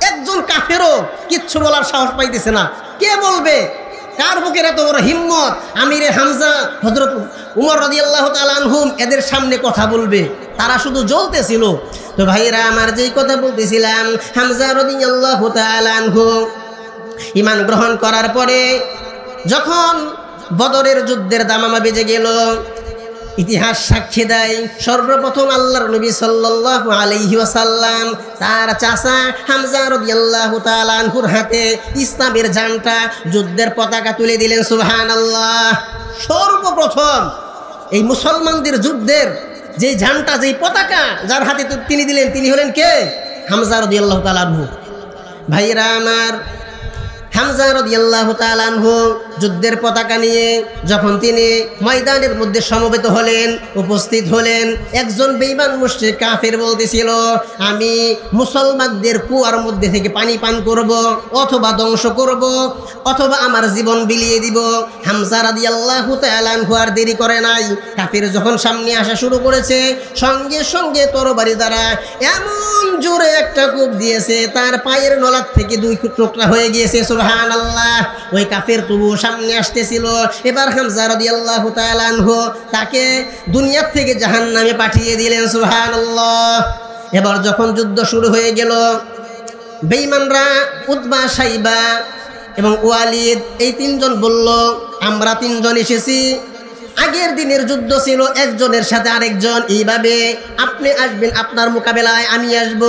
একজন কাফেরও কিচ্ছু বলার সাহস পাইতেছে না। কে বলবে? কার বুকের এত বড় হিম্মত? আমিরে হামজা, হযরত উমর রাদিয়াল্লাহু তাআলা আনহু এদের সামনে কথা বলবে? তারা শুধু জ্বলতেছিল। তো ভাইরা আমার, যেই কথা বলতেছিলাম, হামজা রাদিয়াল্লাহু তাআলা আনহু ঈমান গ্রহণ করার পরে যখন বদরের যুদ্ধের দামামা বেজে গেল, ইতিহাস সাক্ষী দেয় সর্বপ্রথম আল্লাহর নবী সাল্লাল্লাহু আলাইহি ওয়াসাল্লাম তার চাচা হামজা রাদিয়াল্লাহু তাআলা আনহুর হাতে ইসলামের ঝান্ডা, যুদ্ধের পতাকা তুলে দিলেন। সুবহানাল্লাহ। সর্বপ্রথম এই মুসলমানদের যুদ্ধের যে ঝান্ডা, যেই পতাকা যার হাতে তিনি দিলেন, তিনি হলেন কে? হামজা রাদিয়াল্লাহু তাআলা আনহু। ভাইরা আমার, হামজা রাদিয়াল্লাহু তাআলা আনহু যুদ্ধের পতাকা নিয়ে যখন তিনি ময়দানের মধ্যে সমবেত হলেন, উপস্থিত হলেন, একজন বেঈমান মুশরিক কাফের বলতেছিল, আমি মুসলমানদের কুয়ার মধ্যে থেকে পানি পান করব, অথবা ধ্বংস করব, অথবা আমার জীবন বিলিয়ে দিব। হামজা রাদিয়াল্লাহু তাআলা আনহু আর দেরি করে নাই। কাফের যখন সামনে আসা শুরু করেছে, সঙ্গে সঙ্গে তরবারি দ্বারা এমন জোরে একটা কোপ দিয়েছে, তার পায়ের নলার থেকে দুই টুকরা হয়ে গিয়েছে। সুবহানাল্লাহ। ওই কাফের তবু সামনে আসতেছিল। এবার হামজা রাদিয়াল্লাহু তাআলা আনহু তাকে দুনিয়া থেকে জাহান্নামে পাঠিয়ে দিলেন। সুবহানাল্লাহ। এবার যখন যুদ্ধ শুরু হয়ে গেল, বেঈমানরা উতবা, সাইবা এবং ওয়ালিদ এই তিনজন বলল, আমরা তিনজন এসেছি। আগের দিনের যুদ্ধ ছিল একজনের সাথে আরেকজন, এইভাবে আপনি আসবেন, আপনার মোকাবেলায় আমি আসব।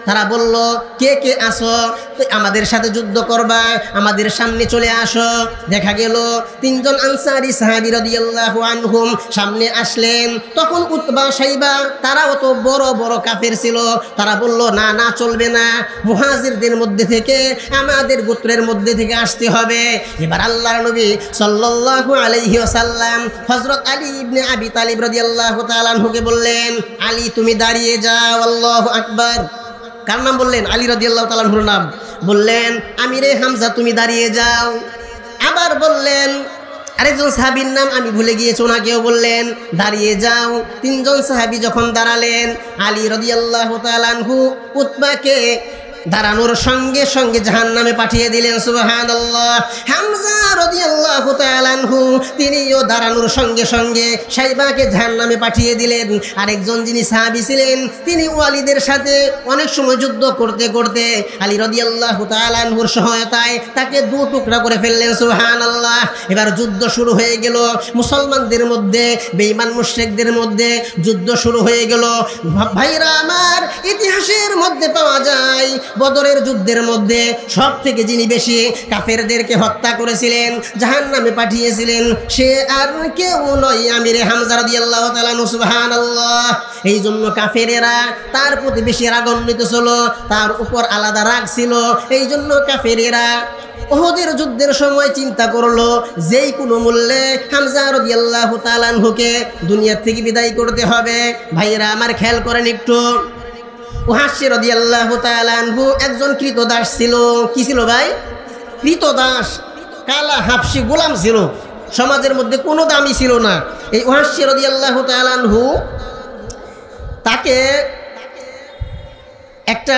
তারা বলল, কে কে আসো? তো আমাদের সাথে যুদ্ধ করবা, আমাদের সামনে চলে আসো। দেখা গেল তিনজন আনসারী সাহাবী রাদিয়াল্লাহু আনহুম সামনে আসলেন। তখন উতবা, সাইবা তারাও তো বড় বড় কাফের ছিল। তারা বলল, না না, চলবে না, মুহাজিরদের মধ্যে থেকে, আমাদের গোত্রের মধ্যে থেকে আসতে হবে। এবার আল্লাহর নবী সাল্লাল্লাহু আলাইহি ওয়াসাল্লাম হযরত আলী ইবনে আবি তালিব রাদিয়াল্লাহু তাআলা আনহুকে বললেন, আলী তুমি দাঁড়িয়ে যাও। আল্লাহু আকবার। কার নাম বললেন? আলী রাদিয়াল্লাহু তাআলা আনহুর নাম। বললেন, আমিরে হামজা তুমি দাঁড়িয়ে যাও। আবার বললেন আরেকজন সাহাবীর নাম আমি ভুলে গিয়েছি, ওনাকেও বললেন দাঁড়িয়ে যাও। তিনজন সাহাবী যখন দাঁড়ালেন, আলী রাদিয়াল্লাহু তাআলা আনহু উতবাকে দাঁড়ানোর সঙ্গে সঙ্গে জাহান্নামে পাঠিয়ে দিলেন। সুবহানাল্লাহ। হামজা রাদিয়াল্লাহু তাআলা আনহু তিনিও দাঁড়ানোর সঙ্গে সঙ্গে সাইবাকে জাহান্নামে পাঠিয়ে দিলেন। আরেকজন যিনি সাহাবী ছিলেন তিনি ওয়ালিদের সাথে অনেক সময় যুদ্ধ করতে করতে আলী রাদিয়াল্লাহু তাআলা আনহুর সহায়তায় তাকে দু টুকরা করে ফেললেন। সুবহানাল্লাহ। এবার যুদ্ধ শুরু হয়ে গেল মুসলমানদের মধ্যে, বেঈমান মুশরিকদের মধ্যে যুদ্ধ শুরু হয়ে গেল। ভাইরা আমার, ইতিহাসের মধ্যে পাওয়া যায় বদরের যুদ্ধের মধ্যে সব থেকে যিনি বেশি কাফেরদেরকে হত্যা করেছিলেন, জাহান্নামে পাঠিয়েছিলেন, সে আর কেউ নয়, আমিরে হামজা রাদিয়াল্লাহু তাআলা আনহু। সুবহানাল্লাহ। এই জন্য কাফেরেরা তার প্রতি বেশি রাগান্বিত ছিল, তার উপর আলাদা রাগ ছিল। এই জন্য কাফেরেরা উহুদের যুদ্ধের সময় চিন্তা করলো যেই কোনো মূল্যে হামজা রাদিয়াল্লাহু তাআলা আনহুকে দুনিয়া থেকে বিদায় করতে হবে। ভাইরা আমার, খেয়াল করেন একটু, ওয়াহশী রাদিয়াল্লাহু তাআলা আনহু একজন কৃতদাস ছিল। কি ছিল ভাই? কৃতদাস, কালা হাবশি গোলাম ছিল, সমাজের মধ্যে কোনো দামই ছিল না। এই ওয়াহশী রাদিয়াল্লাহু তাআলা আনহু তাকে একটা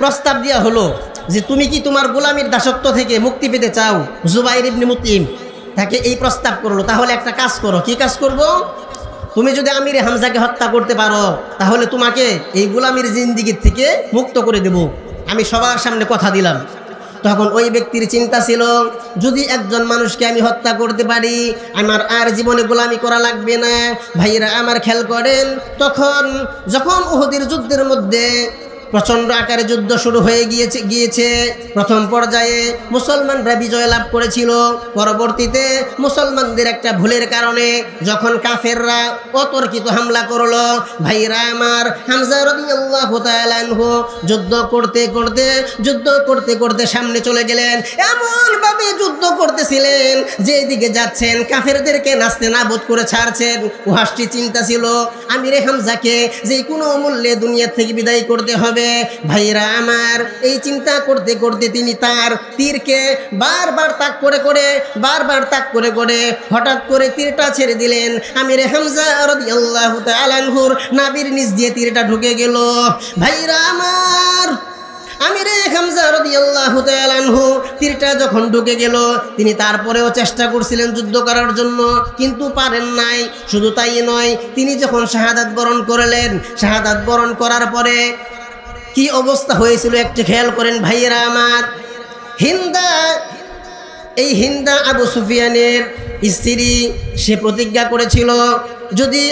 প্রস্তাব দেওয়া হলো যে তুমি কি তোমার গোলামীর দাসত্ব থেকে মুক্তি পেতে চাও? জুবাইর ইবনে মুতঈম তাকে এই প্রস্তাব করলো, তাহলে একটা কাজ করো। কি কাজ করব? তুমি যদি আমিরে হামজাকে হত্যা করতে পারো তাহলে তোমাকে এই গোলামীর জিন্দেগির থেকে মুক্ত করে দেব, আমি সবার সামনে কথা দিলাম। তখন ওই ব্যক্তির চিন্তা ছিল, যদি একজন মানুষকে আমি হত্যা করতে পারি আমার আর জীবনে গোলামি করা লাগবে না। ভাইরা আমার, খেয়াল করেন, তখন যখন উহুদের যুদ্ধের মধ্যে প্রচণ্ড আকারে যুদ্ধ শুরু হয়ে গিয়েছে। প্রথম পর্যায়ে মুসলমানরা বিজয় লাভ করেছিল। পরবর্তীতে মুসলমানদের একটা ভুলের কারণে যখন কাফেররা অতর্কিত হামলা করলো, ভাইরা আমার, হামজা রাদিয়াল্লাহু তাআলা আনহু যুদ্ধ করতে করতে সামনে চলে গেলেন। এমন ভাবে যুদ্ধ করতেছিলেন যেদিকে যাচ্ছেন কাফেরদেরকে নাস্তে নাবুদ করে ছাড়ছেন। ওয়াহশী চিন্তা ছিল আমিরে হামজাকে যে কোনো মূল্যে দুনিয়া থেকে বিদায় করতে হবে। ভাইরা আমার, এই চিন্তা করতে করতে তিনি তার তীরকে বারবার তাক করে করে হঠাৎ করে তীরটা ছেড়ে দিলেন। আমিরে হামজা রাদিয়াল্লাহু তাআলা আনহুর নাভির নিচ দিয়ে তীরটা ঢুকে গেল। ভাইরা আমার, আমিরে হামজা রাদিয়াল্লাহু তাআলা আনহু তীরটা যখন ঢুকে গেল, তিনি তারপরেও চেষ্টা করছিলেন যুদ্ধ করার জন্য, কিন্তু পারেন নাই। শুধু তাই নয়, তিনি যখন শাহাদাত বরণ করলেন, শাহাদাত বরণ করার পরে কি অবস্থা হয়েছিল একটু খেয়াল করেন। ভাইয়েরা আমার, হিন্দা আবু সুফিয়ানের স্ত্রী, সে প্রতিজ্ঞা করেছিল যদি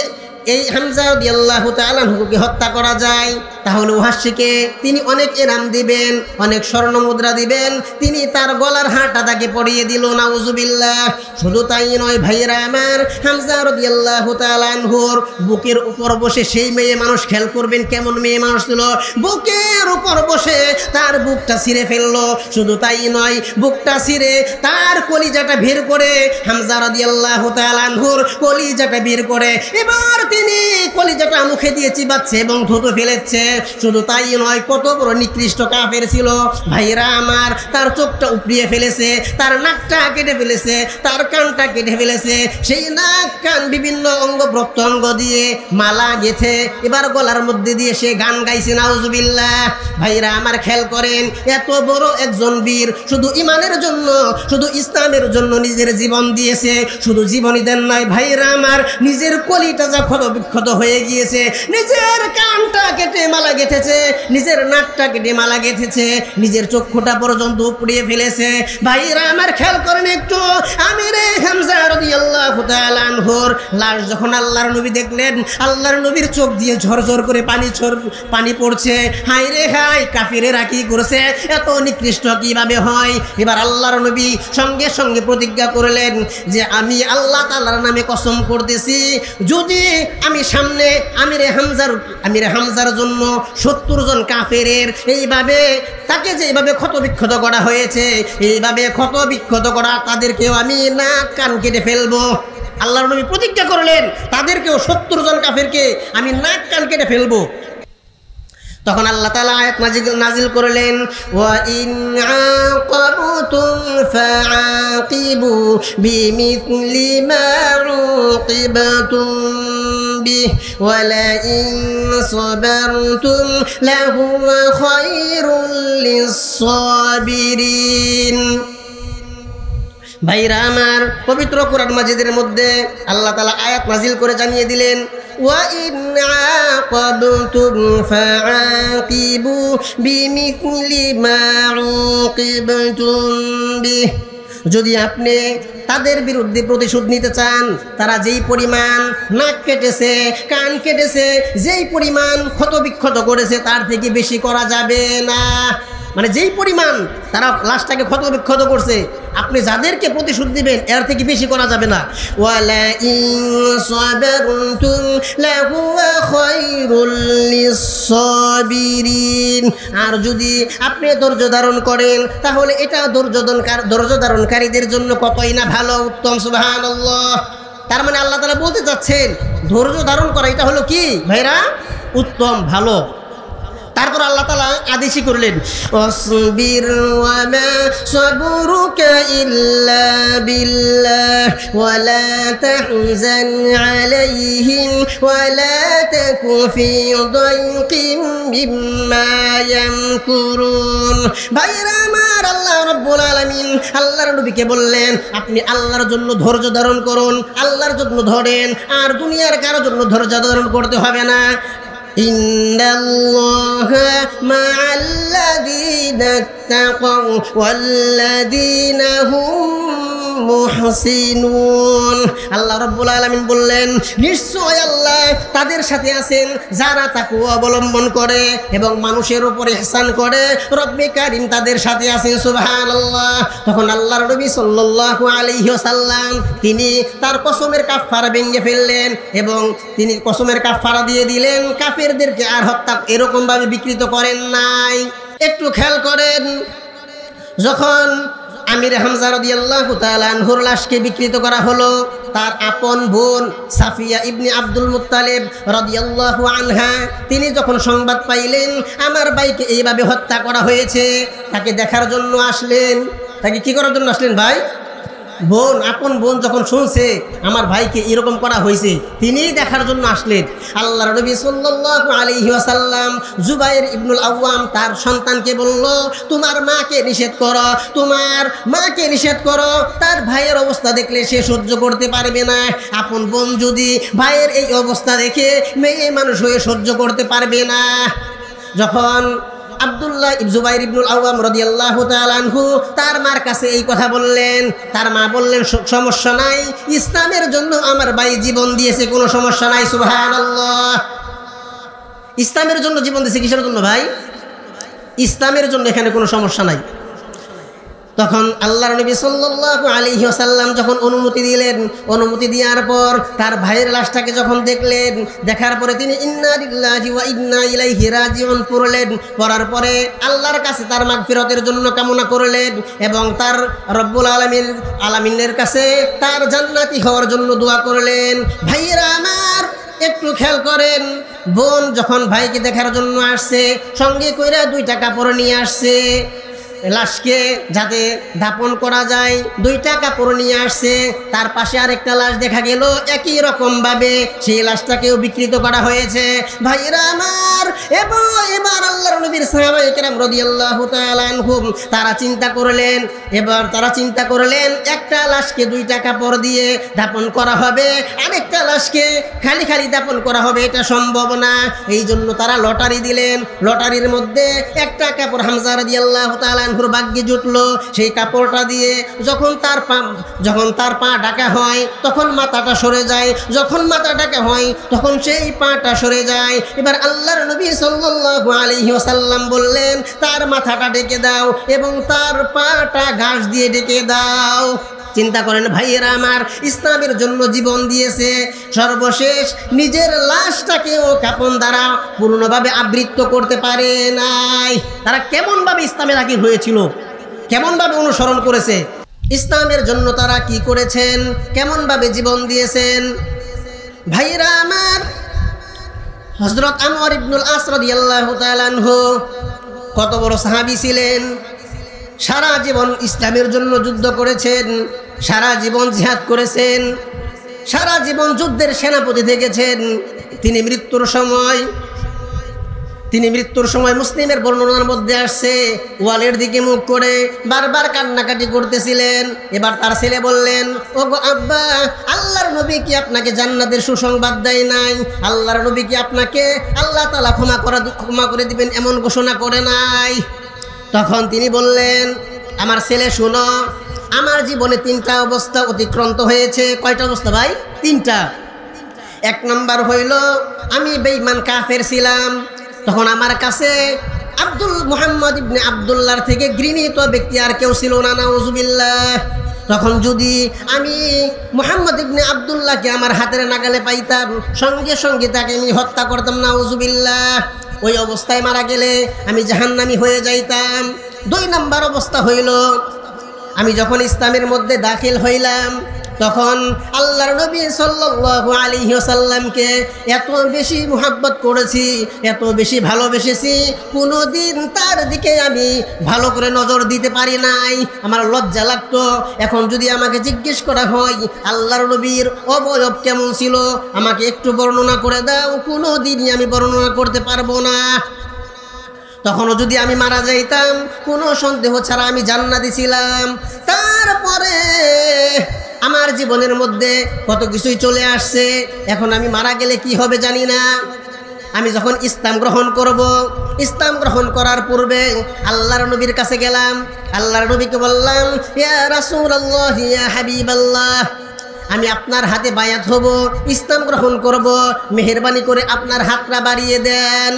এই হামজা রাদিয়াল্লাহু তাআলা আনহুকে হত্যা করা যায় তাহলে ওয়াহশীকে তিনি অনেক ইনাম দিবেন, অনেক স্বর্ণ মুদ্রা দিবেন। তিনি তার গলার হারটা তাকে পরিয়ে দিল, নাউজুবিল্লাহ। শুধু তাই নয় ভাইয়েরা আমার, হামজা রাদিয়াল্লাহু তাআলা আনহুর বুকের উপর বসে সেই মেয়ে মানুষ, খেয়াল করবেন কেমন মেয়ে মানুষ ছিল, বুকের উপর বসে তার বুকটা ছিঁড়ে ফেললো। শুধু তাই নয়, বুকটা ছিঁড়ে তার কলিজাটা বের করে, হামজা রাদিয়াল্লাহু তাআলা আনহুর কলিজাটা বের করে এবার তিনি কলিজাটা মুখে দিয়ে চিবাচ্ছে এবং থুতু ফেলেছে। শুধু তাই নয়, কত বড় নিকৃষ্ট কাফের ছিল ভাইরা আমার, তার চোখটা উপড়িয়ে ফেলেছে, তার নাকটা কেটে ফেলেছে, তার কানটা কেটে ফেলেছে, সেই নাক কান বিভিন্ন অঙ্গ প্রত্যঙ্গ দিয়ে মালা গেথে এবার গলার মধ্যে দিয়ে সে গান গাইছে, নাউজুবিল্লাহ। ভাইরা আমার, খেয়াল করেন, এত বড় একজন বীর শুধু ইমানের জন্য, শুধু ইসলামের জন্য নিজের জীবন দিয়েছে। শুধু জীবনই দেন নয় ভাইরা আমার, নিজের কলিটা যা ক্ষত বিক্ষত হয়ে গিয়েছে, নিজের কানটা কেটে মালা গেঁথেছে, নিজের নাকটা কেটে মালা গেঁথেছে, নিজের চক্ষুটা পর্যন্ত উপড়িয়ে ফেলেছে। ভাইরা আমার, খেয়াল করেন একটু, আমিরে হামজা রাদিয়াল্লাহু তাআলা আনহুর লাশ যখন আল্লাহর নবী দেখলেন, আল্লাহর নবীর চোখ দিয়ে ঝরঝর করে পানি পড়ছে। হায় রে হায়, কাফিরেরা কি করেছে, এত নিকৃষ্ট কিভাবে হয়? এবার আল্লাহর নবী সঙ্গে সঙ্গে প্রতিজ্ঞা করলেন যে আমি আল্লাহ তাআলার নামে কসম করতেছি, যদি আমি সামনে আমিরে হামজার জন্য 70 জন কাফেরের এইভাবে তাকে যেভাবে ক্ষতবিক্ষত করা হয়েছে, এইভাবে ক্ষতবিক্ষত করা তাদেরকেও আমি নাক কান কেটে ফেলবো। আল্লাহর নবী প্রতিজ্ঞা করলেন তাদেরকেও 70 জন কাফেরকে আমি নাক কান কেটে ফেলবো। তখন আল্লাহ তাআলা আয়াত নাজিল করলেন, ওয়া ইন আকাবতুম ফাআকিবু বিমিথলি মা উকিবতুম به ولئن صبرتم لهو خير للصابرين ভাইরা আমার, পবিত্র কোরআন মাজিদের মধ্যে আল্লাহ তাআলা আয়াত নাজিল করে জানিয়ে দিলেন, ওয়া ইন আকাবতুম ফাআকিবু বিমিথলি মা উকিবতুম বিহি, যদি আপনি তাদের বিরুদ্ধে প্রতিশোধ নিতে চান, তারা যেই পরিমাণ নাক কেটেছে, কান কেটেছে, যেই পরিমাণ ক্ষতবিক্ষত করেছে তার থেকে বেশি করা যাবে না। মানে যেই পরিমাণ তারা লাশটাকে ক্ষতবিক্ষত করছে, আপনি যাদেরকে প্রতিশোধ দিবেন এর থেকে বেশি করা যাবে না। ওয়ালা ইন সাবারতুম লাহুয়া খায়রুল লিস-সাবিরিন, আর যদি আপনি ধৈর্য ধারণ করেন তাহলে এটা ধৈর্য ধারণকারীদের জন্য কতই না ভালো, উত্তম। সুবহানাল্লাহ। তার মানে আল্লাহ তাআলা বলতে চাচ্ছেন ধৈর্য ধারণ করা এটা হলো কি ভাইরা, উত্তম, ভালো। তারপর আল্লাহ তাআলা আদেশই করলেন, ওয়াসবির ওয়া মা সাবরুকা ইল্লা বিল্লাহ ওয়া লা তাহজান আলাইহিম ওয়া লা তাকু ফি দাইকিম মিম্মা ইয়ামকুরুন। ভাইরা আমার, আল্লাহ রাব্বুল আলামিন আল্লাহর নবীকে বললেন, আপনি আল্লাহর জন্য ধৈর্য ধারণ করুন, আল্লাহর জন্য ধরেন, আর দুনিয়ার কারোর জন্য ধৈর্য ধারণ করতে হবে না। ইন্নাল্লাহা মা'আল্লাযীনা ইত্তাকাউ ওয়াল্লাযীনা হুম মুহসিনুন। আল্লাহ রাব্বুল আলামিন বললেন, নিশ্চয় আল্লাহ তাদের সাথে আছেন যারা তাকওয়া অবলম্বন করে এবং মানুষের উপর ইহসান করে। রব্বে কারীম তাদের সাথে আছেন। সুবহানাল্লাহ। তখন আল্লাহর নবী সাল্লাল্লাহু আলাইহি ওয়াসাল্লাম তিনি তার কসমের কাফারা ভেঙে ফেললেন এবং তিনি কসমের কাফারা দিয়ে দিলেন। কাফেরদেরকে আর হত্যা এরকম ভাবে বিকৃত করেন নাই। একটু খেয়াল করেন, যখন আমির হামজা রাদিয়াল্লাহু তাআলা আনহুর লাশকে বিকৃত করা হলো, তার আপন বোন সাফিয়া ইবনে আব্দুল মুত্তালিব রাদিয়াল্লাহু আনহা তিনি যখন সংবাদ পাইলেন আমার ভাইকে এইভাবে হত্যা করা হয়েছে, তাকে দেখার জন্য আসলেন। তাকে কি করার জন্য আসলেন ভাই? বোন, আপন বোন যখন শুনছে আমার ভাইকে এরকম করা হয়েছে, তিনিই দেখার জন্য আসলেন। আল্লাহর নবী সাল্লাল্লাহু আলাইহি ওয়াসাল্লাম জুবাইর ইবনুল আওয়াম তার সন্তানকে বলল, তোমার মাকে নিষেধ করো, তোমার মাকে নিষেধ করো, তার ভাইয়ের অবস্থা দেখলে সে সহ্য করতে পারবে না। আপন বোন যদি ভাইয়ের এই অবস্থা দেখে মেয়ে মানুষ হয়ে সহ্য করতে পারবে না। যখন আব্দুল্লাহ জুবাইর ইবনুল আওয়াম রাদিয়াল্লাহু তাআলা আনহু তার মার কাছে এই কথা বললেন, তার মা বললেন, সমস্যা নাই, ইসলামের জন্য আমার ভাই জীবন দিয়েছে, কোনো সমস্যা নাই। সুবহানাল্লাহ। ইসলামের জন্য জীবন দিয়েছে, কিসের জন্য ভাই? ইসলামের জন্য, এখানে কোনো সমস্যা নাই। তখন আল্লাহর নবী সাল্লাল্লাহু আলাইহি ওয়াসাল্লাম যখন অনুমতি দিলেন, অনুমতি দেওয়ার পর তার ভাইয়ের লাশটাকে যখন দেখলেন, দেখার পরে তিনি ইন্না লিল্লাহি ওয়া ইন্না ইলাইহি রাজিউন পড়লেন। পড়ার পরে আল্লাহর কাছে তার মাগফিরাতের জন্য কামনা করলেন এবং তার রব্বুল আলামিনের কাছে তার জান্নাতি হওয়ার জন্য দোয়া করলেন। ভাইয়েরা আমার, একটু খেয়াল করেন, বোন যখন ভাইকে দেখার জন্য আসছে, সঙ্গে কইরা 2টা কাপড় নিয়ে আসছে, লাশকে যাতে দাপন করা যায় 2টা কাপড় নিয়ে আসছে। তার পাশে আরেকটা লাশ দেখা গেল, একই রকম ভাবে সেই লাশটাকেও বিকৃত করা হয়েছে। ভাইরা আমার, এবার আল্লাহর নবীর সাহাবায়ে কেরাম রাদিয়াল্লাহু তাআলা আনহুম তারা চিন্তা করলেন একটা লাশকে 2টা কাপড় দিয়ে দাপন করা হবে, আরেকটা লাশকে খালি দাপন করা হবে, এটা সম্ভব না। এই জন্য তারা লটারি দিলেন। লটারির মধ্যে একটা কাপড় হামজা রাদিয়াল্লাহু তাআলা আনহুর ভাগ্যে জুটলো। সেই কাপড়টা দিয়ে যখন তার পা ঢাকা হয় তখন মাথাটা সরে যায়, যখন মাথা ঢাকা হয় তখন সেই পাটা সরে যায়। এবার আল্লাহর নবী সাল্লাল্লাহু আলাইহি ওয়াসাল্লাম বললেন, তার মাথাটা ঢেকে দাও এবং তার পাটা ঘাস দিয়ে ঢেকে দাও। চিন্তা করেন ভাইয়েরা আমার, ইসলামের জন্য জীবন দিয়েছে, সর্বশেষ নিজের লাশটাকেও কাপন দ্বারা পূর্ণভাবে আবৃত করতে পারে নাই। তারা কেমনভাবে ইসলামের আগে হয়েছিল, কেমনভাবে অনুসরণ করেছে, ইসলামের জন্য তারা কি করেছেন, কেমনভাবে জীবন দিয়েছেন। ভাইয়েরা আমার, হযরত আমর ইবনুল আস রাদিয়াল্লাহু তাআলা আনহু কত বড় সাহাবী ছিলেন। সারা জীবন ইসলামের জন্য যুদ্ধ করেছেন, সারা জীবন জিহাদ করেছেন, সারা জীবন যুদ্ধের সেনাপতি থেকেছেন। তিনি মৃত্যুর সময় মুসলিমের বর্ণনার মধ্যে আসছে ওয়ালের দিকে মুখ করে বারবার কান্নাকাটি করতেছিলেন। এবার তার ছেলে বললেন, ওগো আব্বা, আল্লাহর নবী কি আপনাকে জান্নাতের সুসংবাদ দেয় নাই? আল্লাহর নবী কি আপনাকে আল্লাহ তাআলা ক্ষমা করে দিবেন এমন ঘোষণা করে নাই? তখন তিনি বললেন, আমার ছেলে শোনো, আমার জীবনে 3টা অবস্থা অতিক্রান্ত হয়েছে। কয়টা অবস্থা ভাই? 3টা। 1 নম্বর হইল আমি বেঈমান কাফের ছিলাম। তখন আমার কাছে মুহাম্মদ ইবনে আব্দুল্লাহর থেকে ঘৃণিত ব্যক্তি আর কেউ ছিল না, নাউজুবিল্লাহ। তখন যদি আমি মুহাম্মদ ইবনে আব্দুল্লাহকে আমার হাতের নাগালে পাইতাম, সঙ্গে সঙ্গে তাকে আমি হত্যা করতাম, নাউজুবিল্লাহ। ওই অবস্থায় মারা গেলে আমি জাহান্নামী হয়ে যাইতাম। 2 নম্বর অবস্থা হইল আমি যখন ইসলামের মধ্যে দাখিল হইলাম, তখন আল্লাহর নবী সাল্লাল্লাহু আলাইহি ওয়াসাল্লামকে এত বেশি মুহাব্বত করেছি, এত বেশি ভালোবেসেছি, কোনোদিন তার দিকে আমি ভালো করে নজর দিতে পারি নাই। আমার লজ্জা লাগতো। এখন যদি আমাকে জিজ্ঞেস করা হয় আল্লাহর নবীর অবয়ব কেমন ছিল, আমাকে একটু বর্ণনা করে দাও, কোনোদিনই আমি বর্ণনা করতে পারবো না। তখনও যদি আমি মারা যাইতাম, কোনো সন্দেহ ছাড়া আমি জান্নাতি ছিলাম। তারপরে আমার জীবনের মধ্যে কত কিছুই চলে আসছে। এখন আমি মারা গেলে কি হবে জানি না। আমি যখন ইসলাম গ্রহণ করব, ইসলাম গ্রহণ করার পূর্বে আল্লাহর নবীর কাছে গেলাম। আল্লাহর নবীকে বললাম, ইয়া রাসূলুল্লাহ, ইয়া হাবিবাল্লাহ, আমি আপনার হাতে বায়াত হব, ইসলাম গ্রহণ করব, মেহেরবানি করে আপনার হাতটা বাড়িয়ে দেন।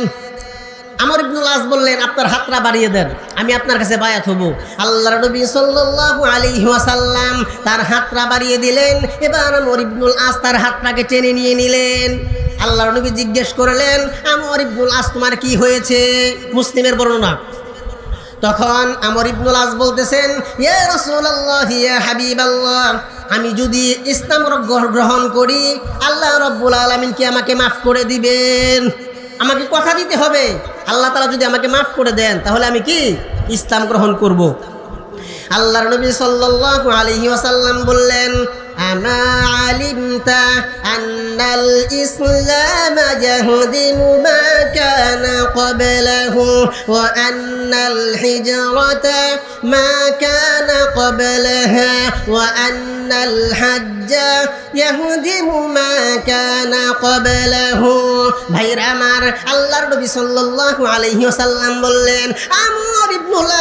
আমর ইবনুল আস বললেন, আপনার হাতটা বাড়িয়ে দেন, আমি আপনার কাছে বায়াত হব। আল্লাহর নবী সাল্লাল্লাহু আলাইহি ওয়াসাল্লাম তার হাতটা বাড়িয়ে দিলেন। এবার আমর ইবনুল আস তার হাতটাকে টেনে নিয়ে নিলেন। আল্লাহর নবী জিজ্ঞেস করলেন, আমর ইবনুল আস, তোমার কি হয়েছে? মুসলিমের বর্ণনা। তখন আমর ইবনুল আস বলতেছেন, ইয়া রাসূলুল্লাহ, ইয়া হাবিবাল্লাহ, আমি যদি ইসলাম গ্রহণ করি, আল্লাহ রাব্বুল আলামিন কি আমাকে মাফ করে দিবেন? আমাকে কথা দিতে হবে, আল্লাহ তাআলা যদি আমাকে মাফ করে দেন তাহলে আমি কি ইসলাম গ্রহণ করব। আল্লাহর নবী সাল্লাল্লাহু আলাইহি ওয়াসাল্লাম বললেন, আমা আলিমতা আন্নাল ইসলাম ইয়াহদিমু মা কানা ক্বাবলাহু ওয়া আন্নাল হিজরাতা মা কানা ক্বাবলাহা ওয়া আন্নাল হাজ্জা ইয়াহদিমু মা কানা ক্বাবলাহু। ভাইরা আমার, আল্লাহর নবী সাল্লাল্লাহু আলাইহি ওয়াসাল্লাম বললেন, আমর ইবনুল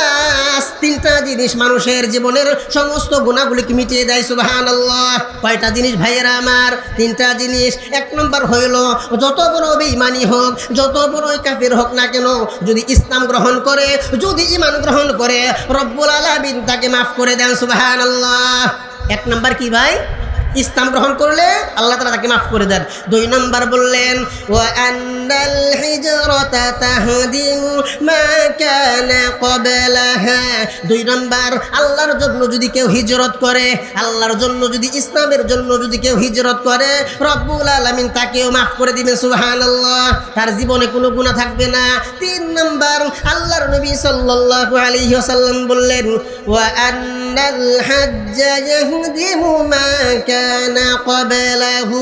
আস 3টা জিনিস মানুষের জীবনের সমস্ত গুনাহগুলিকে মিটিয়ে দেয়। সুবহানাল্লাহ। কয়টা জিনিস ভাইয়েরা আমার? 3টা জিনিস। 1 নম্বর হইল, যত বড় বেঈমানি হোক, যত বড় কাফির হোক না কেন, যদি ইসলাম গ্রহণ করে, যদি ঈমান গ্রহণ করে, রব্বুল আলামিন তাকে মাফ করে দেন। সুবহানাল্লাহ। 1 নম্বর কি ভাই? ইসলাম গ্রহণ করলে আল্লাহ তাআলা তাকে মাফ করে দেন। 2 নম্বর বললেন, ওয়া আন্নাল হিজরাতা তাহদিমু মা কানা ক্বাবলাহা। 2 নম্বর, আল্লাহর জন্য যদি কেউ হিজরত করে, আল্লাহর জন্য যদি, ইসলামের জন্য যদি কেউ হিজরত করে, রব্বুল আলামিন তাকেও মাফ করে দিবেন। সুবহানাল্লাহ। তার জীবনে কোনো গুনাহ থাকবে না। 3 নম্বর, আল্লাহর নবী সাল্লাল্লাহু আলাইহি ওয়াসাল্লাম বললেন, ওয়া আন্নাল হাজ্জা ইয়াহদিমু মা কানা ক্বাবলাহু।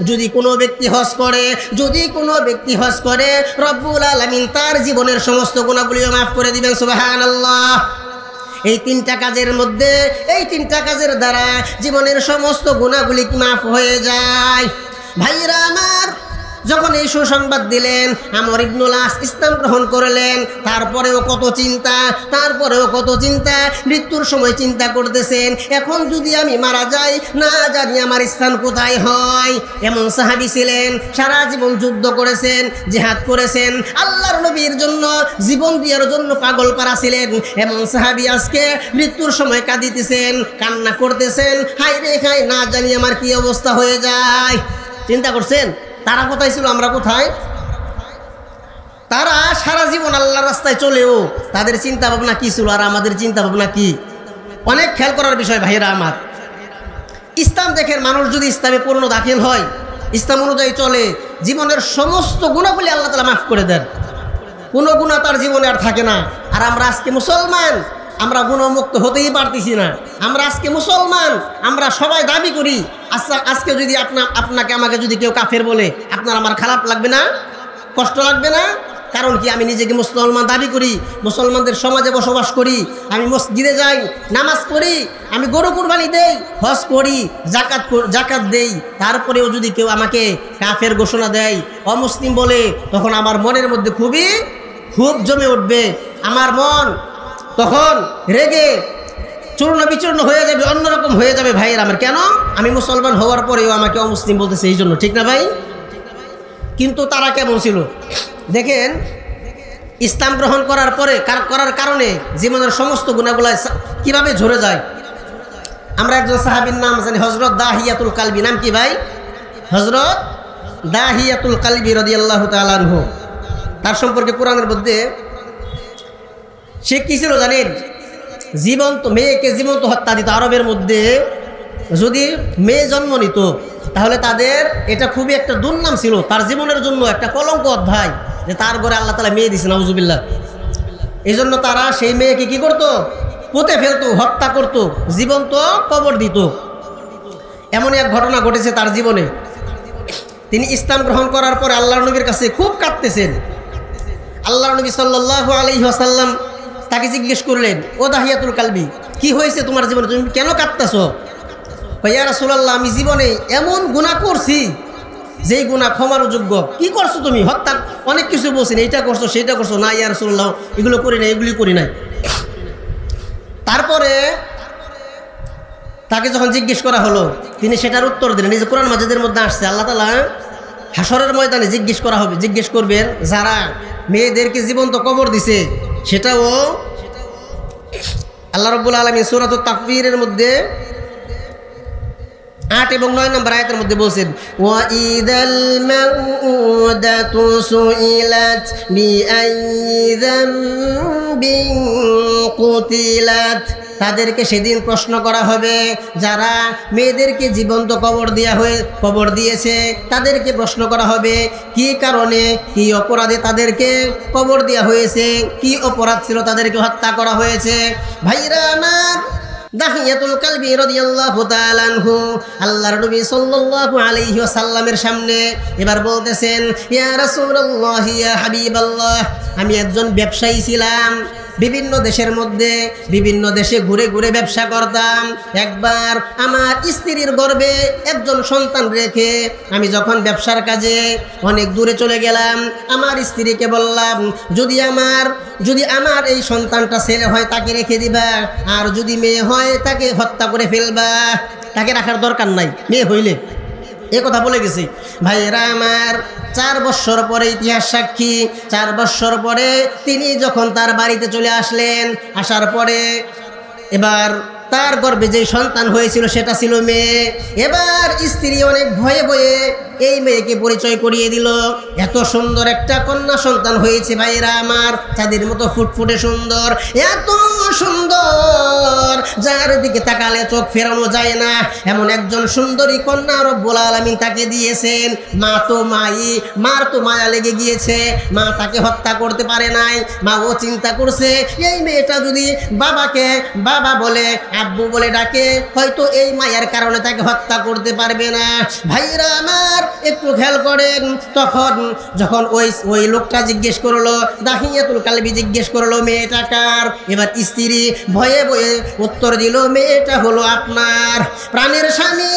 যদি কোনো ব্যক্তি হজ করে, যদি কোনো ব্যক্তি হজ করে, রব্বুল আলামিন তার জীবনের সমস্ত গুনাহগুলিও মাফ করে দিবেন। সুবহানাল্লাহ। এই 3টা কাজের মধ্যে, এই 3টা কাজের দ্বারা জীবনের সমস্ত গুনাহগুলি মাফ হয়ে যায়। ভাইরা আমার, যখন এই সুসংবাদ দিলেন, আমর ইবনুল আস ইসলাম গ্রহণ করলেন। তারপরেও কত চিন্তা, মৃত্যুর সময় চিন্তা করতেছেন, এখন যদি আমি মারা যাই, না জানি আমার স্থান কোথায় হয়। এমন সাহাবী ছিলেন, সারা জীবন যুদ্ধ করেছেন, জিহাদ করেছেন, আল্লাহর নবীর জন্য জীবন দেওয়ার জন্য পাগল পারা ছিলেন। এমন সাহাবী আজকে মৃত্যুর সময় কাঁদিতেছেন, কান্না করতেছেন, হায় রে হায়, না জানি আমার কি অবস্থা হয়ে যায়। চিন্তা করছেন তারা কোথায় ছিল, আমরা কোথায়? তারা সারা জীবন আল্লাহর রাস্তায় চলেও তাদের চিন্তা ভাবনা কি ছিল আর আমাদের চিন্তা ভাবনা কি, অনেক খেয়াল করার বিষয়। ভাইয়েরা আমার, ইসলাম দেখেন, মানুষ যদি ইসলামে পূর্ণ দাখিল হয়, ইসলাম অনুযায়ী চলে, জীবনের সমস্ত গুনাহগুলি আল্লাহ তাআলা মাফ করে দেন। কোনো গুনাহ তার জীবনে আর থাকে না। আর আমরা আজকে মুসলমান, আমরা গুণমুক্ত হতেই পারতেছি না। আমরা আজকে মুসলমান, আমরা সবাই দাবি করি। আচ্ছা, আজকে যদি আপনাকে আমাকে যদি কেউ কাফের বলে, আপনার আমার খারাপ লাগবে না? কষ্ট লাগবে না? কারণ কি, আমি নিজেকে মুসলমান দাবি করি, মুসলমানদের সমাজে বসবাস করি, আমি মসজিদে যাই, নামাজ পড়ি, আমি গরু কুরবানি দেই, হজ করি, জাকাত দেই। তারপরেও যদি কেউ আমাকে কাফের ঘোষণা দেয়, অমুসলিম বলে, তখন আমার মনের মধ্যে খুব জমে উঠবে। আমার মন তখন রেগে চূর্ণ বিচূর্ণ হয়ে যাবে, অন্যরকম হয়ে যাবে। ভাইয়ের আমার, কেন? আমি মুসলমান হওয়ার পরেও আমাকে অমুসলিম বলতেছে, এই জন্য। ঠিক না ভাই? কিন্তু তারা কেমন ছিল দেখেন, ইসলাম গ্রহণ করার কারণে জীবনের সমস্ত গুণাগুলা কিভাবে ঝরে যায়। আমরা একজন সাহাবীর নাম জানি, হযরত দাহিয়াতুল কালবি। নাম কি ভাই? হযরত দাহিয়াতুল কালবি রাদিয়াল্লাহু তাআলা আনহু। তার সম্পর্কে কোরআনের মধ্যে, সে কি ছিল জানেন? মেয়েকে জীবন্ত হত্যা দিত। আরবের মধ্যে যদি মেয়ে জন্ম নিত, তাহলে তাদের এটা খুবই একটা দুর্নাম ছিল, তার জীবনের জন্য একটা কলঙ্ক অধ্যায়, যে তার ঘরে আল্লাহ তাআলা মেয়ে দিয়েছে, নাউজুবিল্লাহ। এই জন্য তারা সেই মেয়েকে কি করত? পুঁতে ফেলতো, হত্যা করত, জীবন্ত কবর দিত। এমন এক ঘটনা ঘটেছে তার জীবনে। তিনি ইসলাম গ্রহণ করার পরে আল্লাহর নবীর কাছে খুব কাঁদতেছেন। আল্লাহর নবী সাল্লাল্লাহু আলাইহি ওয়াসাল্লাম তাকে জিজ্ঞেস করলেন, ও দাহিয়াতুল কালবি, কি হয়েছে তোমার জীবনে, তুমি কেন কাঁদতেছো? ইয়া রাসূলুল্লাহ, আমি জীবনে এমন গুনাহ করছি যেই গুনাহ ক্ষমার যোগ্য। কি করছো তুমি? হত্যা, অনেক কিছু বলছেন, এইটা করছো, সেইটা করছো। না ইয়া রাসূলুল্লাহ, এগুলো করি নাই, এগুলি করি নাই। তারপরে তাকে যখন জিজ্ঞেস করা হলো, তিনি সেটার উত্তর দিলেন। এই যে কোরআন মাজিদের মধ্যে আসছে, আল্লাহ তাআলা হাসরের ময়দানে জিজ্ঞেস করবেন যারা মেয়েদেরকে জীবন্ত কবর দিছে। সেটাও আল্লাহ রাব্বুল আলামিন সূরাতুত তাকবীরের মধ্যে 8 এবং 9 নম্বর আয়াতের মধ্যে বলছেন, ওয়া ইদাল মাউদাতু সুইলাত বিআইয়ি যামবিন কুতিলাত। তাদেরকে সেদিন প্রশ্ন করা হবে, যারা মেয়েদেরকে জীবন্ত কবর দিয়েছে, তাদেরকে প্রশ্ন করা হবে কি কারণে, কি অপরাধে তাদেরকে কবর দেওয়া হয়েছে, কি অপরাধ ছিল তাদেরকে হত্যা করা হয়েছে। ভাইরা আমার, দাহিয়াতুল কালবি রাদিয়াল্লাহু তাআলা আনহু আল্লাহর নবী সাল্লাল্লাহু আলাইহি ওয়াসাল্লামের সামনে এবার বলতেছেন, ইয়া রাসূলুল্লাহ, ইয়া হাবিবাল্লাহ, আমি একজন ব্যবসায়ী ছিলাম, বিভিন্ন দেশের মধ্যে বিভিন্ন দেশে ঘুরে ঘুরে ব্যবসা করতাম। একবার আমার স্ত্রীর গর্ভে একজন সন্তান রেখে আমি যখন ব্যবসার কাজে অনেক দূরে চলে গেলাম, আমার স্ত্রীকে বললাম, যদি আমার এই সন্তানটা ছেলে হয় তাকে রেখে দিবা, আর যদি মেয়ে হয় তাকে হত্যা করে ফেলবা, তাকে রাখার দরকার নাই, মেয়ে হইলে। এ কথা বলে গেছি। ভাইয়েরা আমার, 4 বছর পরে, ইতিহাস সাক্ষী, 4 বছর পরে তিনি যখন তার বাড়িতে চলে আসলেন, আসার পরে এবার তার গর্ভে যে সন্তান হয়েছিল সেটা ছিল মেয়ে। এবার স্ত্রী অনেক ভয়ে ভয়ে এই মেয়েকে পরিচয় করিয়ে দিল, এত সুন্দর একটা কন্যা সন্তান হয়েছে ভাইরা আমার, চাঁদের মতো ফুটফুটে সুন্দর, এত সুন্দর যার দিকে তাকালে চোখ ফেরানো যায় না, এমন একজন সুন্দরী কন্যা রব্বুল আলামিন তাকে দিয়েছেন। মার তো মায়া লেগে গিয়েছে, মা তাকে হত্যা করতে পারে নাই। মা ও চিন্তা করছে, এই মেয়েটা যদি বাবাকে বাবা বলে, আব্বু বলে ডাকে, হয়তো এই মায়ের কারণে তাকে হত্যা করতে পারবে না। ভাইরা আমার, একটু খেয়াল করেন, যখন ওই লোকটা জিজ্ঞেস করলো, দাহিয়াতুল কালবি জিজ্ঞেস করলো মেয়েটা কার, এবার স্ত্রী ভয়ে ভয়ে উত্তর দিল, মেয়েটা হলো আপনার প্রাণের স্বামী,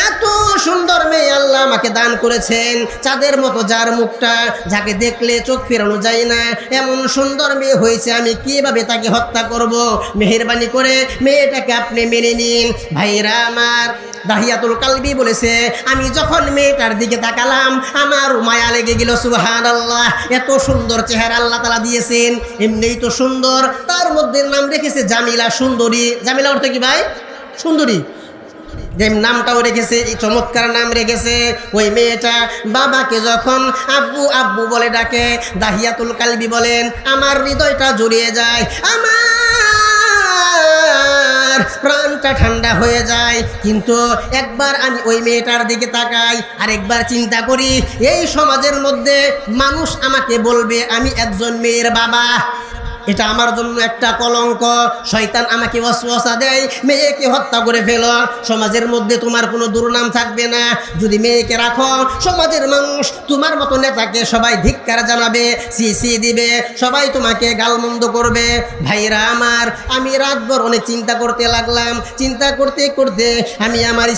এত সুন্দর মেয়ে আল্লাহ আমাকে দান করেছেন, চাঁদের মতো যার মুখটা, যাকে দেখলে চোখ ফেরানো যায় না, এমন সুন্দর মেয়ে হয়েছে, আমি কিভাবে তাকে হত্যা করব? মেহেরবানি করে মেয়েটাকে আপনি মেনে নিন। ভাইরা আমার, দাহিয়াতুল কালবি বলেছে, আমি যখন মেয়েটার দিকে তাকালাম আমার মায়া লেগে গেল। সুবহানাল্লাহ, এত সুন্দর চেহারা আল্লাহ তাআলা দিয়েছেন, এমনিই তো সুন্দর, তার মধ্যে নাম রেখেছে জামিলা, সুন্দরী। জামিলা অর্থ কি ভাই? সুন্দরী। যে নামটাও রেখেছে, চমৎকার নাম রেখেছে। ওই মেয়েটা বাবাকে যখন আব্বু আব্বু বলে ডাকে, দাহিয়াতুল কালবি বলেন, আমার হৃদয়টা জড়িয়ে যায়, আমার প্রাণটা ঠান্ডা হয়ে যায়। কিন্তু একবার আমি ওই মেয়েটার দিকে তাকাই, আর একবার চিন্তা করি, এই সমাজের মধ্যে মানুষ আমাকে বলবে আমি একজন মেয়ের বাবা, এটা আমার জন্য একটা কলঙ্ক। শয়তান আমাকে ওয়াসওয়াসা দেয়, মেয়েকে হত্যা করে ফেলো, সমাজের মধ্যে তোমার কোনো দুর্নাম থাকবে না। যদি মেয়েকে রাখো, সমাজের মানুষ তোমার মতো নেতাকে সবাই ধিক্কার জানাবে, সিসি দিবে, সবাই তোমাকে গালমন্দ করবে। ভাইরা আমার, আমি রাতভর অনেক চিন্তা করতে লাগলাম। চিন্তা করতে করতে আমি আমার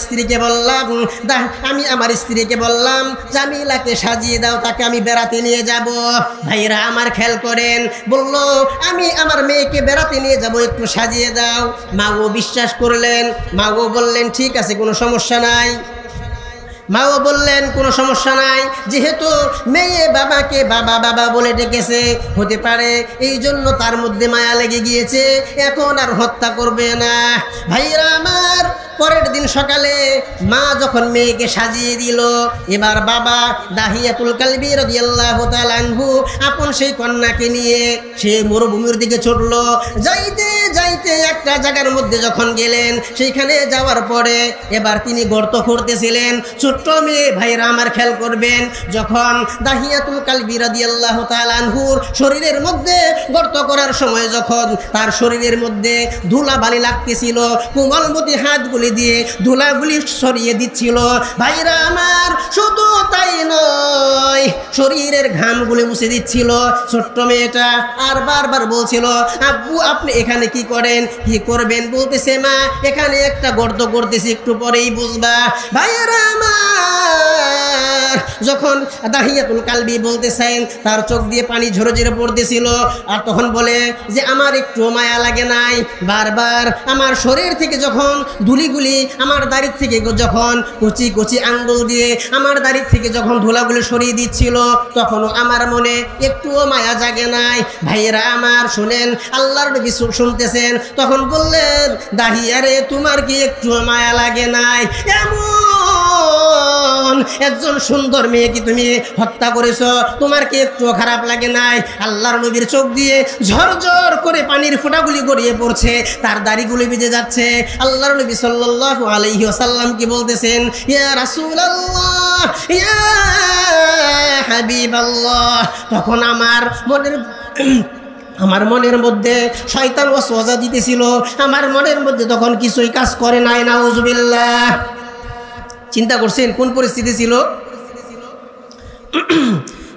স্ত্রীকে বললাম জামিলাকে সাজিয়ে দাও, তাকে আমি বেড়াতে নিয়ে যাব। ভাইরা আমার খেয়াল করেন, বলল আমি আমার মেয়েকে বেড়াতে নিয়ে যাব, একটু সাজিয়ে দাও। মাও বিশ্বাস করলেন, মাও বললেন ঠিক আছে, কোনো সমস্যা নাই। মাও বললেন কোনো সমস্যা নাই, যেহেতু মেয়ে বাবাকে বাবা বাবা বলে ডেকেছে, হতে পারে এই জন্য তার মধ্যে মায়া লেগে গিয়েছে, এখন আর হত্যা করবে না। ভাইরা আমার, পরের দিন সকালে মা যখন মেয়েকে সাজিয়ে দিল, এবার বাবা দাহিয়াতুল কালবি রাদিয়াল্লাহু তাআলা আনহু আপন সেই কন্যাকে নিয়ে সে মরুভূমির দিকে ছুটল। যাইতে যাইতে একটা জায়গার মধ্যে যখন গেলেন, সেইখানে যাওয়ার পরে এবার তিনি গর্ত খুঁড়তেছিলেন। ছোট্ট মেয়ে, ভাইরা আমার খেয়াল করবেন, যখন দাহিয়াতুল কালবি রাদিয়াল্লাহু তাআলা আনহুর শরীরের মধ্যে গর্ত করার সময় যখন তার শরীরের মধ্যে ধুলাবালি লাগতেছিল, কোমলমতি হাতগুলি দিয়ে ধুলাগুলি সরিয়ে দিচ্ছিল। ভাইরা আমার, শুধু তাই নয়, শরীরের ঘামগুলি মুছে দিচ্ছিল ছোট্ট মেয়েটা। আর বারবার বলছিল, আব্বু আপনি এখানে কি করেন, কি করবেন? বলতেছে, মা এখানে একটা গর্ত করতেছি, একটু পরেই বুঝবা। ভাইরা আমার, যখন দাহিয়াতুল কালবি বলতেছেন, তার চোখ দিয়ে পানি ঝরে ঝরে পড়তেছিল। আর তখন বলে যে আমার একটু মায়া লাগে নাই। বারবার আমার শরীর থেকে যখন ধুলিগুলি আমার দাড়ির থেকে যখন কুচি কুচি আঙ্গুল দিয়ে আমার দাড়ির থেকে যখন ধুলাগুলি সরিয়ে দিচ্ছিল, তখনও আমার মনে একটুও মায়া জাগে নাই। ভাইয়েরা আমার শুনেন, আল্লাহর নবী শুনতেছেন, তখন বললেন, দাহিয়ারে তোমার কি একটু মায়া লাগে নাই? এমন একজন সুন্দর মেয়েকে তুমি হত্যা করেছ, তোমার কি একটু খারাপ লাগে নাই? আল্লাহর নবীর চোখ দিয়ে ঝরঝর করে পানির ফোঁটাগুলি গড়িয়ে পড়ছে, তার দাড়িগুলি ভিজে যাচ্ছে। আল্লাহর নবী সাল্লাল্লাহু আলাইহি ওয়াসাল্লাম কি বলতেছেন, ইয়া রাসূলুল্লাহ, ইয়া হাবিবাল্লাহ। তখন আমার মনের মধ্যে শয়তান ওয়াসওয়াসা দিতেছিল, আমার মনের মধ্যে তখন কিছুই কাজ করে নাই। নাউজুবিল্লাহ। চিন্তা করছেন কোন পরিস্থিতি ছিল?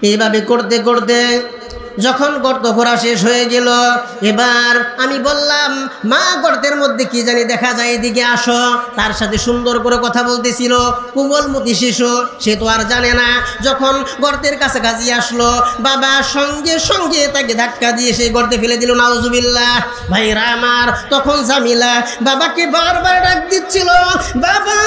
এইভাবে করতে করতে যখন গর্ত খোঁড়া শেষ হয়ে গেল, এবার আমি বললাম, মা গর্তের মধ্যে কি জানি দেখা যায়, এদিকে আসো। তার সাথে সুন্দর করে কথা বলতেছিল কোমলমতি শিশু, সে তো আর জানে না। যখন গর্তের কাছাকাছি আসলো, বাবা সঙ্গে সঙ্গে তাকে ধাক্কা দিয়ে সেই গর্তে ফেলে দিল। নাউজুবিল্লাহ। ভাইরা আমার, তখন জামিলা বাবাকে বারবার ডাক দিচ্ছিল, বাবা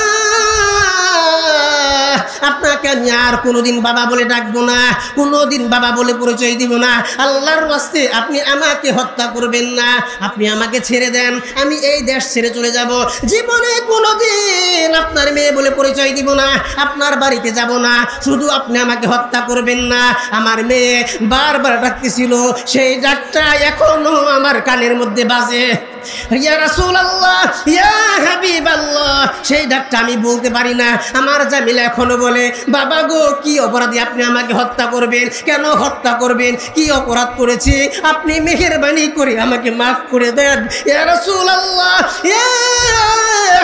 আপনাকে আমি আর কোনোদিন বাবা বলে ডাকবো না, কোনোদিন বাবা বলে পরিচয় দিব না। আল্লাহর ওয়াস্তে আপনি আমাকে হত্যা করবেন না, আপনি আমাকে ছেড়ে দেন, আমি এই দেশ ছেড়ে চলে যাব। জীবনে কোনোদিন আপনার মেয়ে বলে পরিচয় দিব না, আপনার বাড়িতে যাব না, শুধু আপনি আমাকে হত্যা করবেন না। আমার মেয়ে বারবার ডাকতেছিল, সেই ডাকটা এখনো আমার কানের মধ্যে বাজে, ইয়া রাসূলুল্লাহ, ইয়া হাবিবাল্লাহ। সেই ডাকটা আমি বলতে পারি না। আমার জামিলা এখনো বলে, বাবা গো, কি অপরাধী আপনি আমাকে হত্যা করবেন? কেন হত্যা করবেন? কি অপরাধ করেছি? আপনি মেহেরবানি করে আমাকে মাফ করে দেন, ইয়া রাসূলুল্লাহ, ইয়া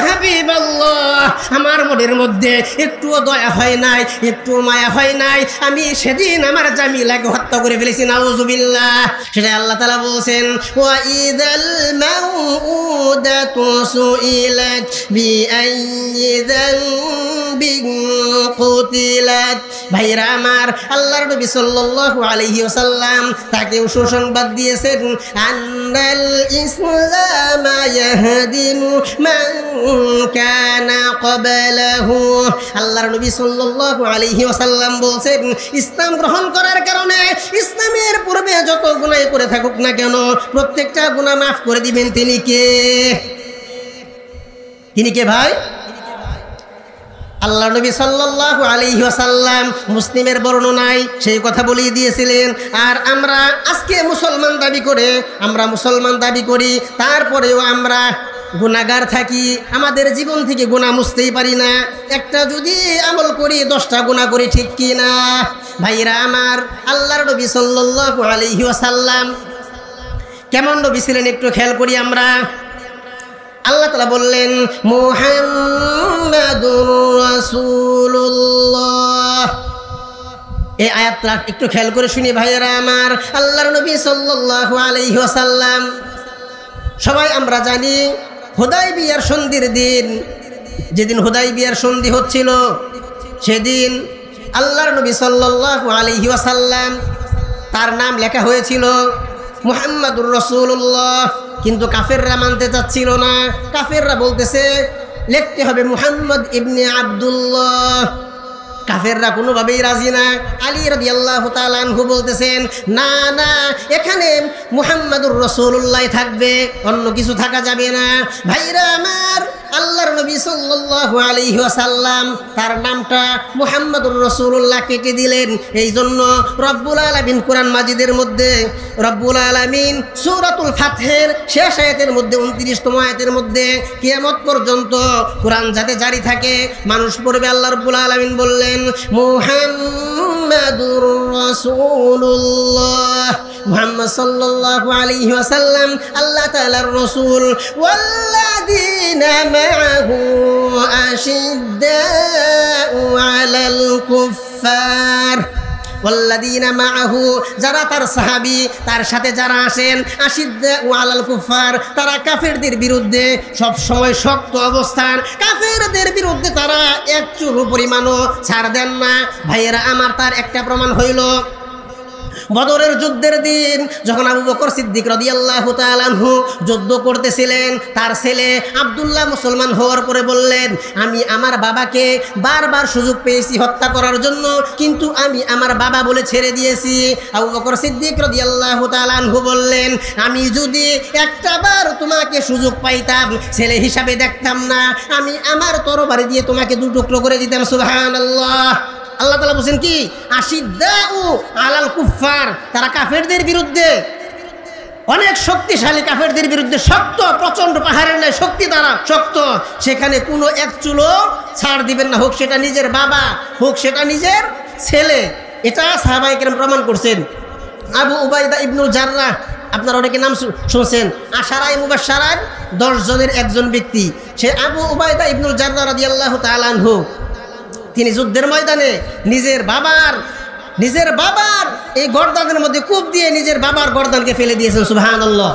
হাবিবাল্লাহ। আমার মনের মধ্যে একটুও দয়া হয় নাই, একটু মায়া হয় নাই। আমি সেদিন আমার জামিলাকে হত্যা করে ফেলেছি। নাউজুবিল্লাহ। সেটা আল্লাহ তাআলা বলছেন, ওয়া ইদাল মাউউদাতু সুইলাত বিআইয়ি যানবিন কুতিলাত। ভাইরা আমার, আল্লাহর নবী সাল্লাল্লাহু আলাইহি ওয়াসাল্লাম তাকেও সুসংবাদ দিয়েছেন, আন্নাল ইসলাম ইয়াহদিমু মান কানা ক্বাবলাহু। আল্লাহর নবী সাল্লাল্লাহু আলাইহি ওয়াসাল্লাম বলছেন, ইসলাম গ্রহণ করার কারণে ইসলামের পূর্বে যত গুনাহ করে থাকুক না কেন, প্রত্যেকটা গুনাহ মাফ করে দিবেন। তিনি কে? তিনি কে ভাই? আল্লাহ নবী সাল্লাল্লাহু আলাইহি ওয়াসাল্লাম মুসলিমের বর্ণনায় সেই কথা বলিয়ে দিয়েছিলেন। আর আমরা আজকে মুসলমান দাবি করি, তারপরেও আমরা গুনাহগার থাকি, আমাদের জীবন থেকে গুনাহ মুছতেই পারি না। একটা যদি আমল করি 10টা গুনাহ করি, ঠিক কি না? ভাইরা আমার, আল্লাহর নবী সাল্লাল্লাহু আলাইহি ওয়াসাল্লাম কেমন নবী ছিলেন একটু খেয়াল করি আমরা। আল্লাহ তাআলা বললেন মুহাম্মাদুর রাসূলুল্লাহ। এই আয়াতটা একটু খেয়াল করে শুনি ভাইয়েরা আমার। আল্লাহর নবী সাল্লাল্লাহু আলাইহি ওয়াসাল্লাম, সবাই আমরা জানি হুদায়বিয়ার সন্ধির দিন, যেদিন হুদায়বিয়ার সন্ধি হচ্ছিল সেদিন আল্লাহর নবী সাল্লাল্লাহু আলাইহি ওয়াসাল্লাম তার নাম লেখা হয়েছিল মুহাম্মাদুর রাসূলুল্লাহ, কিন্তু কাফেররা মানতে চাচ্ছিল না। কাফেররা বলতেছে লিখতে হবে মুহাম্মদ ইবনে আব্দুল্লাহ। কাফেররা কোনোভাবেই রাজি না। আলী রাদিয়াল্লাহু তাআলা আনহু বলতেছেন না না, এখানে মুহাম্মাদুর রাসূলুল্লাহ থাকবে, অন্য কিছু থাকা যাবে না। ভাইরা আমার, আল্লাহর নবী সাল্লাল্লাহু আলাইহি ওয়াসাল্লাম তার নামটা মুহাম্মাদুর রাসূলুল্লাহ কেটে দিলেন। এই জন্য রব্বুল আলামিন কোরআন মাজিদের মধ্যে রব্বুল আলামিন সূরাতুল ফাতহের শেষ আয়াতের মধ্যে 29তম আয়াতের মধ্যে কিয়ামত পর্যন্ত কোরআন যাতে জারি থাকে, মানুষ পড়বে, আল্লাহ রব্বুল আলামিন বললেন মুহাম্মাদুর রাসূলুল্লাহ। মুহাম্মদ সাল্লাল্লাহু আলাইহি ওয়াসাল্লাম আল্লাহ তাআলার রাসূল। ওয়াল্লাযীনা মা'আহু আশিদ্দাউ আলাল কুফফার। ওয়াল্লাযীনা মা'আহু, যারা তার সাহাবী, তার সাথে যারা আসেন, আশিদ্দাউ আলাল কুফফার, তারা কাফেরদের বিরুদ্ধে সব সময় শক্ত অবস্থান। কাফেরদের বিরুদ্ধে তারা এক চুল পরিমাণও ছাড় দেন না। ভাইয়েরা আমার, তার একটা প্রমাণ হইল বদরের যুদ্ধের দিন যখন আবু বকর সিদ্দিক রাদিয়াল্লাহু তাআলা আনহু যুদ্ধ করতেছিলেন, তার ছেলে আব্দুল্লাহ মুসলমান হওয়ার পরে বললেন আমি আমার বাবাকে বারবার সুযোগ পেয়েছি হত্যা করার জন্য, কিন্তু আমি আমার বাবা বলে ছেড়ে দিয়েছি। আবু বকর সিদ্দিক রাদিয়াল্লাহু তাআলা আনহু বললেন আমি যদি একটাবার তোমাকে সুযোগ পাইতাম, ছেলে হিসাবে দেখতাম না, আমি আমার তরবারি দিয়ে তোমাকে দু টুকরো করে দিতাম। সুবহানাল্লাহ। আল্লাহ তাআলা বলেন কি আশিদ্দাউ আলাল কুফফার, তারা কাফেরদের বিরুদ্ধে অনেক শক্তিশালী, কাফেরদের বিরুদ্ধে শক্ত, প্রচন্ড পাহাড়ের ন্যায় শক্তি, তারা শক্ত, সেখানে কোনো এক চুলো ছাড় দিবেন না, হোক সেটা নিজের বাবা, হোক সেটা নিজের ছেলে। এটা সাহাবায়ে কেরাম প্রমাণ করছেন। আবু উবাইদা ইবনুল জাররাহ, আপনারা অনেকে নাম শুনছেন, আশারায়ে মুবাশশারার 10 জনের একজন ব্যক্তি। সে আবু উবাইদা ইবনুল জাররাহ রাদিয়াল্লাহু তাআলা আনহু, তিনি যুদ্ধের ময়দানে নিজের বাবার এই গর্দানের মধ্যে কূপ দিয়ে নিজের বাবার গর্দানকে ফেলে দিয়েছেন। সুবহানাল্লাহ।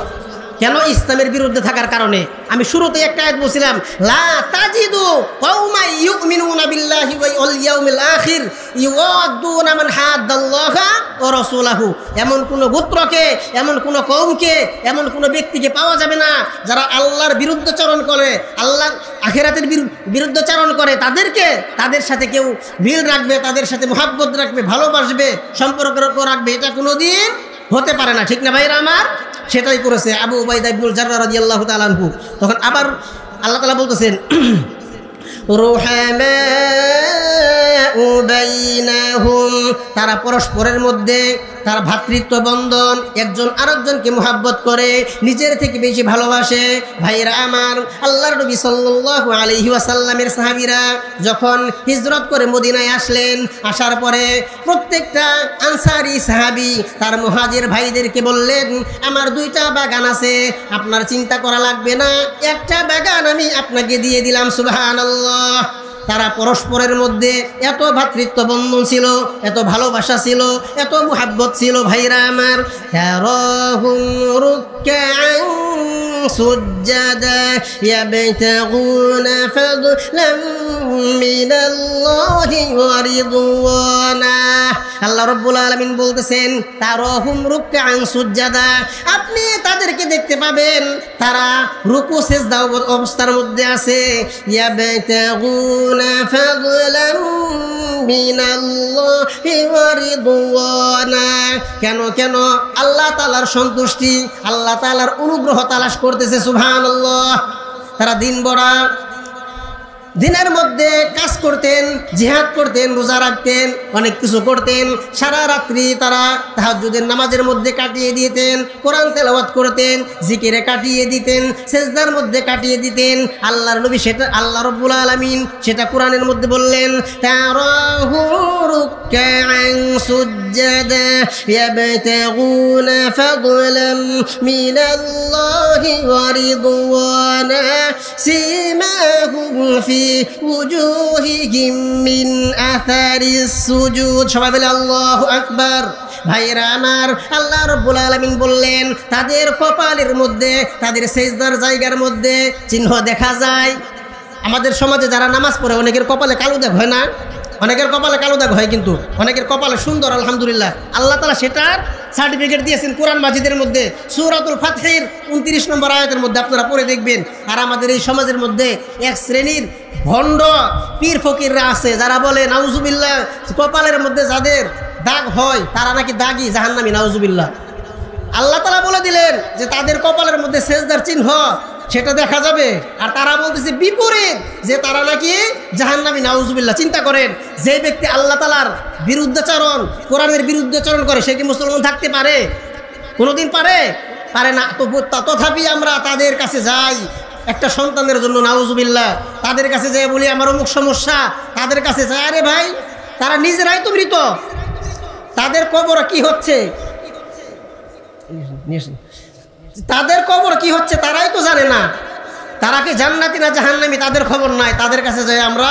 কেন? ইসলামের বিরুদ্ধে থাকার কারণে। আমি শুরুতে একটা আয়াত বলছিলাম লা তাজিদু কওমান ইউমিনুনা বিল্লাহি ওয়াল ইয়াউমিল আখির ইউআদ্দুনা মান হাদ্দাল্লাহা ওয়া রাসূলাহু। এমন কোন গোত্রকে, এমন কোন কওমকে, এমন কোন ব্যক্তিকে পাওয়া যাবে না যারা আল্লাহর বিরুদ্ধাচরণ করে, আল্লাহর আখিরাতের বিরুদ্ধাচরণ করে, তাদের সাথে কেউ মিল রাখবে, তাদের সাথে মুহাব্বত রাখবে, ভালোবাসবে, সম্পর্ক রাখবে, এটা কোনোদিন হতে পারে না। ঠিক না ভাইরা আমার? সেটাই করেছে আবু উবাইদা ইবনুল জাররাহ রাদিয়াল্লাহু তাআলা আনহু। তখন আবার আল্লাহ তাআলা বলতেছেন রুহামাউ বাইনাহুম, তারা পরস্পরের মধ্যে তার ভ্রাতৃত্ব বন্ধন, একজন আরেকজনকে মুহাব্বত করে, নিজের থেকে বেশি ভালোবাসে। ভাইরা আমার, আল্লাহর নবী সাল্লাল্লাহু আলাইহি ওয়াসাল্লামের সাহাবীরা যখন হিজরত করে মদিনায় আসলেন, আসার পরে প্রত্যেকটা আনসারী সাহাবী তার মুহাজির ভাইদেরকে বললেন আমার 2টা বাগান আছে, আপনার চিন্তা করা লাগবে না, একটা বাগান আমি আপনাকে দিয়ে দিলাম। সুবহানাল্লাহ। তারা পরস্পরের মধ্যে এত ভ্রাতৃত্ব বন্ধন ছিল, এত ভালোবাসা ছিল, এত মুহাব্বত ছিল। ভাইরা আমার, তারাহুম রুকআন সুজ্জাদা ইয়াবতাগুনা ফাদলাম মিনাল্লাহি ওয়া রিদওয়ানা। আল্লাহ রাব্বুল আলামিন বলতেছেন তারাহুম রুকআন সুজ্জাদা, আপনি তাদেরকে দেখতে পাবেন তারা রুকু সিজদা অবস্থার মধ্যে আছে। ইয়াবতাগুনা ফাদলাম মিনাল্লাহি ওয়া রিদওয়ানা, কেন আল্লাহ তাআলার সন্তুষ্টি, আল্লাহ তাআলার অনুগ্রহ তালাশ করতেছে। সুবহানাল্লাহ। তারা দিনের মধ্যে কাজ করতেন, জিহাদ করতেন, রোজা রাখতেন, অনেক কিছু করতেন। সারা রাত্রি তারা তাহাজ্জুদের নামাজের মধ্যে কাটিয়ে দিতেন, কোরআন তেলাওয়াত করতেন, জিকিরে কাটিয়ে দিতেন, সেজদার মধ্যে কাটিয়ে দিতেন। আল্লাহর নবী সেটা, আল্লাহ রাব্বুল আলামিন সেটা কোরআনের মধ্যে বললেন, তারাহু রুকআন সুজদা ইয়াবতাগুনা ফাদলাম মিনাল্লাহি ওয়া রিদওয়ানা সিমাহুম ফি উজুহিহিম মিন আথারিস সুজুদ। সবাই বলে আল্লাহু আকবার। ভাইরা আমার, আল্লাহ রাব্বুল আলামিন বললেন তাদের কপালের মধ্যে, তাদের সেজদার জায়গার মধ্যে চিহ্ন দেখা যায়। আমাদের সমাজে যারা নামাজ পড়ে অনেকের কপালে কালো দাগ হয় না? অনেকের কপালে কালো দাগ হয়, কিন্তু অনেকের কপালে সুন্দর, আলহামদুলিল্লাহ। আল্লাহ তাআলা সেটার সার্টিফিকেট দিয়েছেন কোরআন মাজিদের মধ্যে, সূরাতুল ফাতহির 29 নম্বর আয়াতের মধ্যে আপনারা পড়ে দেখবেন। আর আমাদের এই সমাজের মধ্যে এক শ্রেণীর ভণ্ড পীর ফকিররা আছে যারা বলে নাউজুবিল্লাহ, কপালের মধ্যে যাদের দাগ হয় তারা নাকি দাগি, জাহান্নামী, নাউজুবিল্লাহ। আল্লাহ তাআলা বলে দিলেন যে তাদের কপালের মধ্যে সেজদার চিহ্ন সেটা দেখা যাবে, আর তারা বলতেছে বিপরীত, যে তারা নাকি জাহান্নামী, নাউজুবিল্লাহ। চিন্তা করেন, যে ব্যক্তি আল্লাহ তাআলার বিরুদ্ধাচরণ, কোরআনের বিরুদ্ধাচরণ করে, সে কি মুসলমান থাকতে পারে? কোনোদিন পারে? পারে না। তথাপি আমরা তাদের কাছে যাই একটা সন্তানের জন্য, নাউজুবিল্লাহ। তাদের কাছে যাই বলি আমার অমুক সমস্যা, তাদের কাছে যাই, আরে ভাই তারা নিজেরাই তো মৃত, তাদের কবর কি হচ্ছে, তাদের কবর কি হচ্ছে তারাই তো জানে না। তারা কি জান্নাতি না জাহান্নামী তাদের খবর নাই। তাদের কাছে যাই আমরা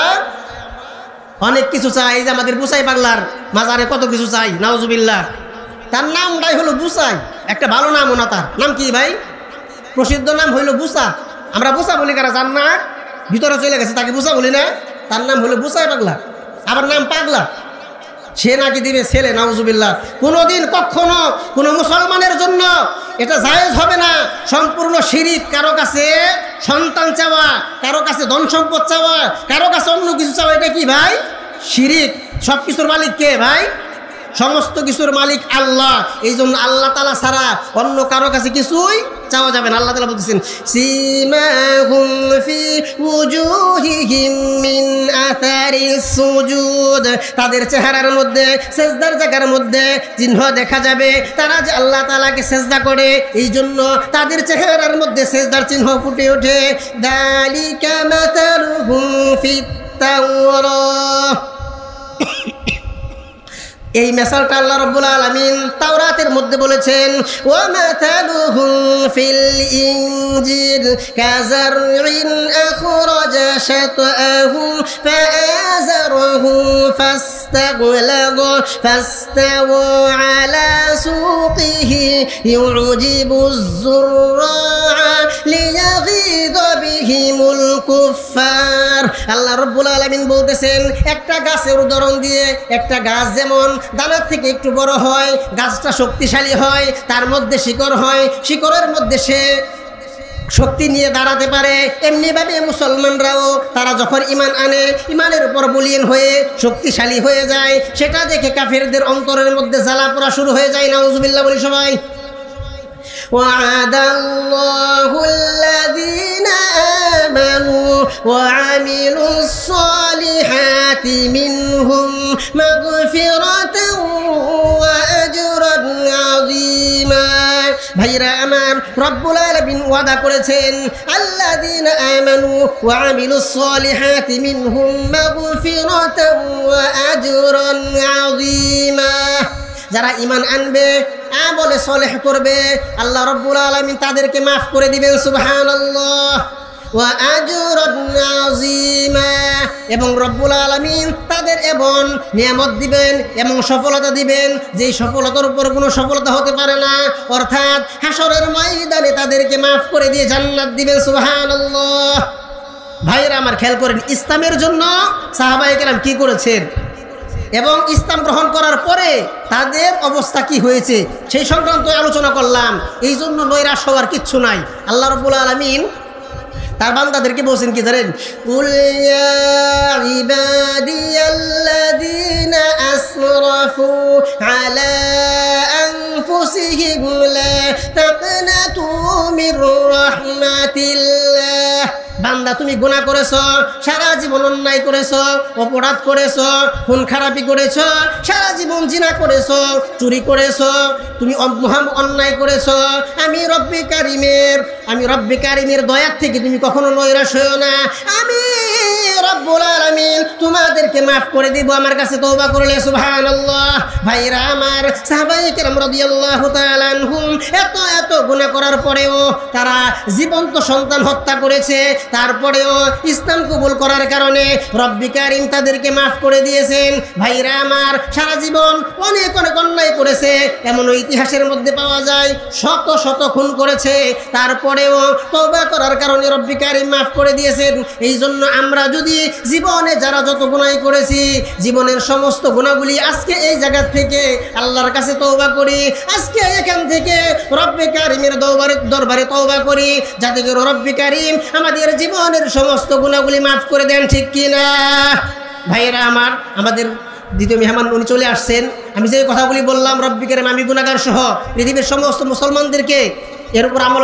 অনেক কিছু চাই। যে আমাদের বুসাই পাগলার মাজারে কত কিছু চাই, নাউজুবিল্লাহ। তার নামটাই হলো বুসাই, একটা ভালো নামও না। তার নাম কি ভাই? প্রসিদ্ধ নাম হইল বুসা। আমরা বুসা বলি, কারা জান্নাত ভিতরে চলে গেছে তাকে বুসা বলি না? তার নাম হলো বুসাই পাগলা। আবার নাম পাগলা, সে নাকি দিবে ছেলে, নাউজুবিল্লাহ। কোনোদিন কখনো কোনো মুসলমানের জন্য এটা জায়েজ হবে না। সম্পূর্ণ শিরিক। কারো কাছে সন্তান চাওয়া, কারো কাছে ধন সম্পদ চাওয়া, কারো কাছে অন্য কিছু চাওয়া, এটা কি ভাই? শিরিক। সব কিছুর মালিক কে ভাই? সমস্ত কিছুর মালিক আল্লাহ। এই জন্য আল্লাহ তাআলা ছাড়া অন্য কারো কাছে কিছুই চাওয়া যাবে না। আল্লাহ তাআলা বলতেছেন, সিমাহুম ফি উজুহিহিম মিন আথারিস সুজুদ, তাদের চেহারার মধ্যে, সেজদার জায়গার মধ্যে চিহ্ন দেখা যাবে। তারা যে আল্লাহ তাআলাকে সেজদা করে, এই জন্য তাদের চেহারার মধ্যে সেজদার চিহ্ন ফুটে ওঠে। যালিকা মাসালুহুম ফিত তাওরাহ। এই মেসালটা আল্লাহ রাব্বুল আলামিন তাওরাতের মধ্যে বলেছেন, ওয়া মাতালুহুম ফিল ইনজিল কাযারইন আখরাজা শাতআহু ফাআযারহু ফাস্তাগলাযা ফাস্তাওয়া আলা সুকিহি ইউজিবুজ যুররা লিয়াগীযা বিহিমুল কুফফার। আল্লাহ রাব্বুল আলামিন বলতেছেন, একটা গাছের উদাহরণ দিয়ে, একটা গাছ যেমন দানার থেকে একটু বড় হয়, গাছটা শক্তিশালী হয়, তার মধ্যে শিকড় হয়, শিকড়ের মধ্যে সে শক্তি নিয়ে দাঁড়াতে পারে। এমনিভাবে মুসলমানরাও তারা যখন ঈমান আনে, ঈমানের উপর বলিয়ান হয়ে শক্তিশালী হয়ে যায়, সেটা দেখে কাফেরদের অন্তরের মধ্যে জ্বালা পোড়া শুরু হয়ে যায়। নাউজুবিল্লাহ বলি সবাই। وعد الله الذين آمنوا وعملوا الصالحات منهم مغفرة وأجرا عظيما। ভাইরা আমার, রব্বুল আলামিন ওয়াদা করেছেন, আল্লাযীনা আমানু ওয়া আমিলুস সলিহাতি মিনহুম মাগফিরাতাও ওয়া আজরান আযীমা। যারা ঈমান আনবে, আমলে সলেহ করবে, আল্লাহ রাব্বুল আলামিন তাদেরকে মাফ করে দিবেন। সুবহানাল্লাহ। ওয়া আজরান আযীমা। এবং রব্বুল আলামিন তাদের এমন নিয়ামত দিবেন, এমন সফলতা দিবেন, যেই সফলতার উপর কোনো সফলতা হতে পারে না। অর্থাৎ হাসরের ময়দানে তাদেরকে মাফ করে দিয়ে জান্নাত দিবেন। সুবহানাল্লাহ। ভাইরা আমার, খেয়াল করেন ইসলামের জন্য সাহাবায়ে কেরাম কি করেছেন এবং ইসলাম গ্রহণ করার পরে তাদের অবস্থা কি হয়েছে সেই সংক্রান্ত আলোচনা করলাম। এই জন্য নৈরাশ হওয়ার কিচ্ছু নাই। আল্লাহ রাব্বুল আলামিন তার বান্দাদেরকে বলছেন কি জানেন? কুল ইয়া ইবাদিয়াল্লাযীনা আসরাফু আলা আনফুসিহিম লা তাকনাতু মির রাহমাতিল্লাহ বান্দা তুমি গুনাহ করেছো, সারা জীবন অন্যায় করেছো, অপরাধ করেছো, খুন খারাপি করেছো, সারা জীবন জিনা করেছো, চুরি করেছো, তুমি অন্যায় করেছো, আমি রব্বে কারিমের দয়ার থেকে তুমি কখনো নৈরাশ হইও না। আমি রব্বুল আলামিন তোমাদেরকে মাফ করে দিব আমার কাছে তওবা করলে। সুবহানাল্লাহ। ভাইরা আমার, সাহাবায়ে কেরাম রাদিয়াল্লাহু তাআলা আনহুম এত গুনাহ করার পরেও তারা জীবন্ত সন্তান হত্যা করেছে, তারপরেও ইসলাম কবুল করার কারণে রব্বি কারিম তাদেরকে মাফ করে দিয়েছেন। ভাইরা আমার, সারা জীবন অনেক অন্যায় করেছে, এমন ইতিহাসের মধ্যে পাওয়া যায় শত খুন করেছে, তারপরেও তওবা করার কারণে রব্বি কারিম মাফ করে দিয়েছেন। এই জন্য আমরা যদি জীবনে যারা যত গুনাহ করেছি, জীবনের সমস্ত গুনাহগুলি আজকে এই জায়গা থেকে আল্লাহর কাছে তওবা করি, আজকে এখান থেকে রব্বে কারিমের দরবারে তওবা করি, যাতে করে রব্বে কারিম আমাদের জীবনের সমস্ত গুনাহগুলি মাফ করে দেন, ঠিক কি না? ভাইয়েরা আমার, আমাদের দ্বিতীয় মেহমান উনি চলে আসছেন। আমি যে কথাগুলি বললাম, রব্বে কারিম আমি গুনাহগার সহ পৃথিবীর সমস্ত মুসলমানদেরকে এর উপর আমল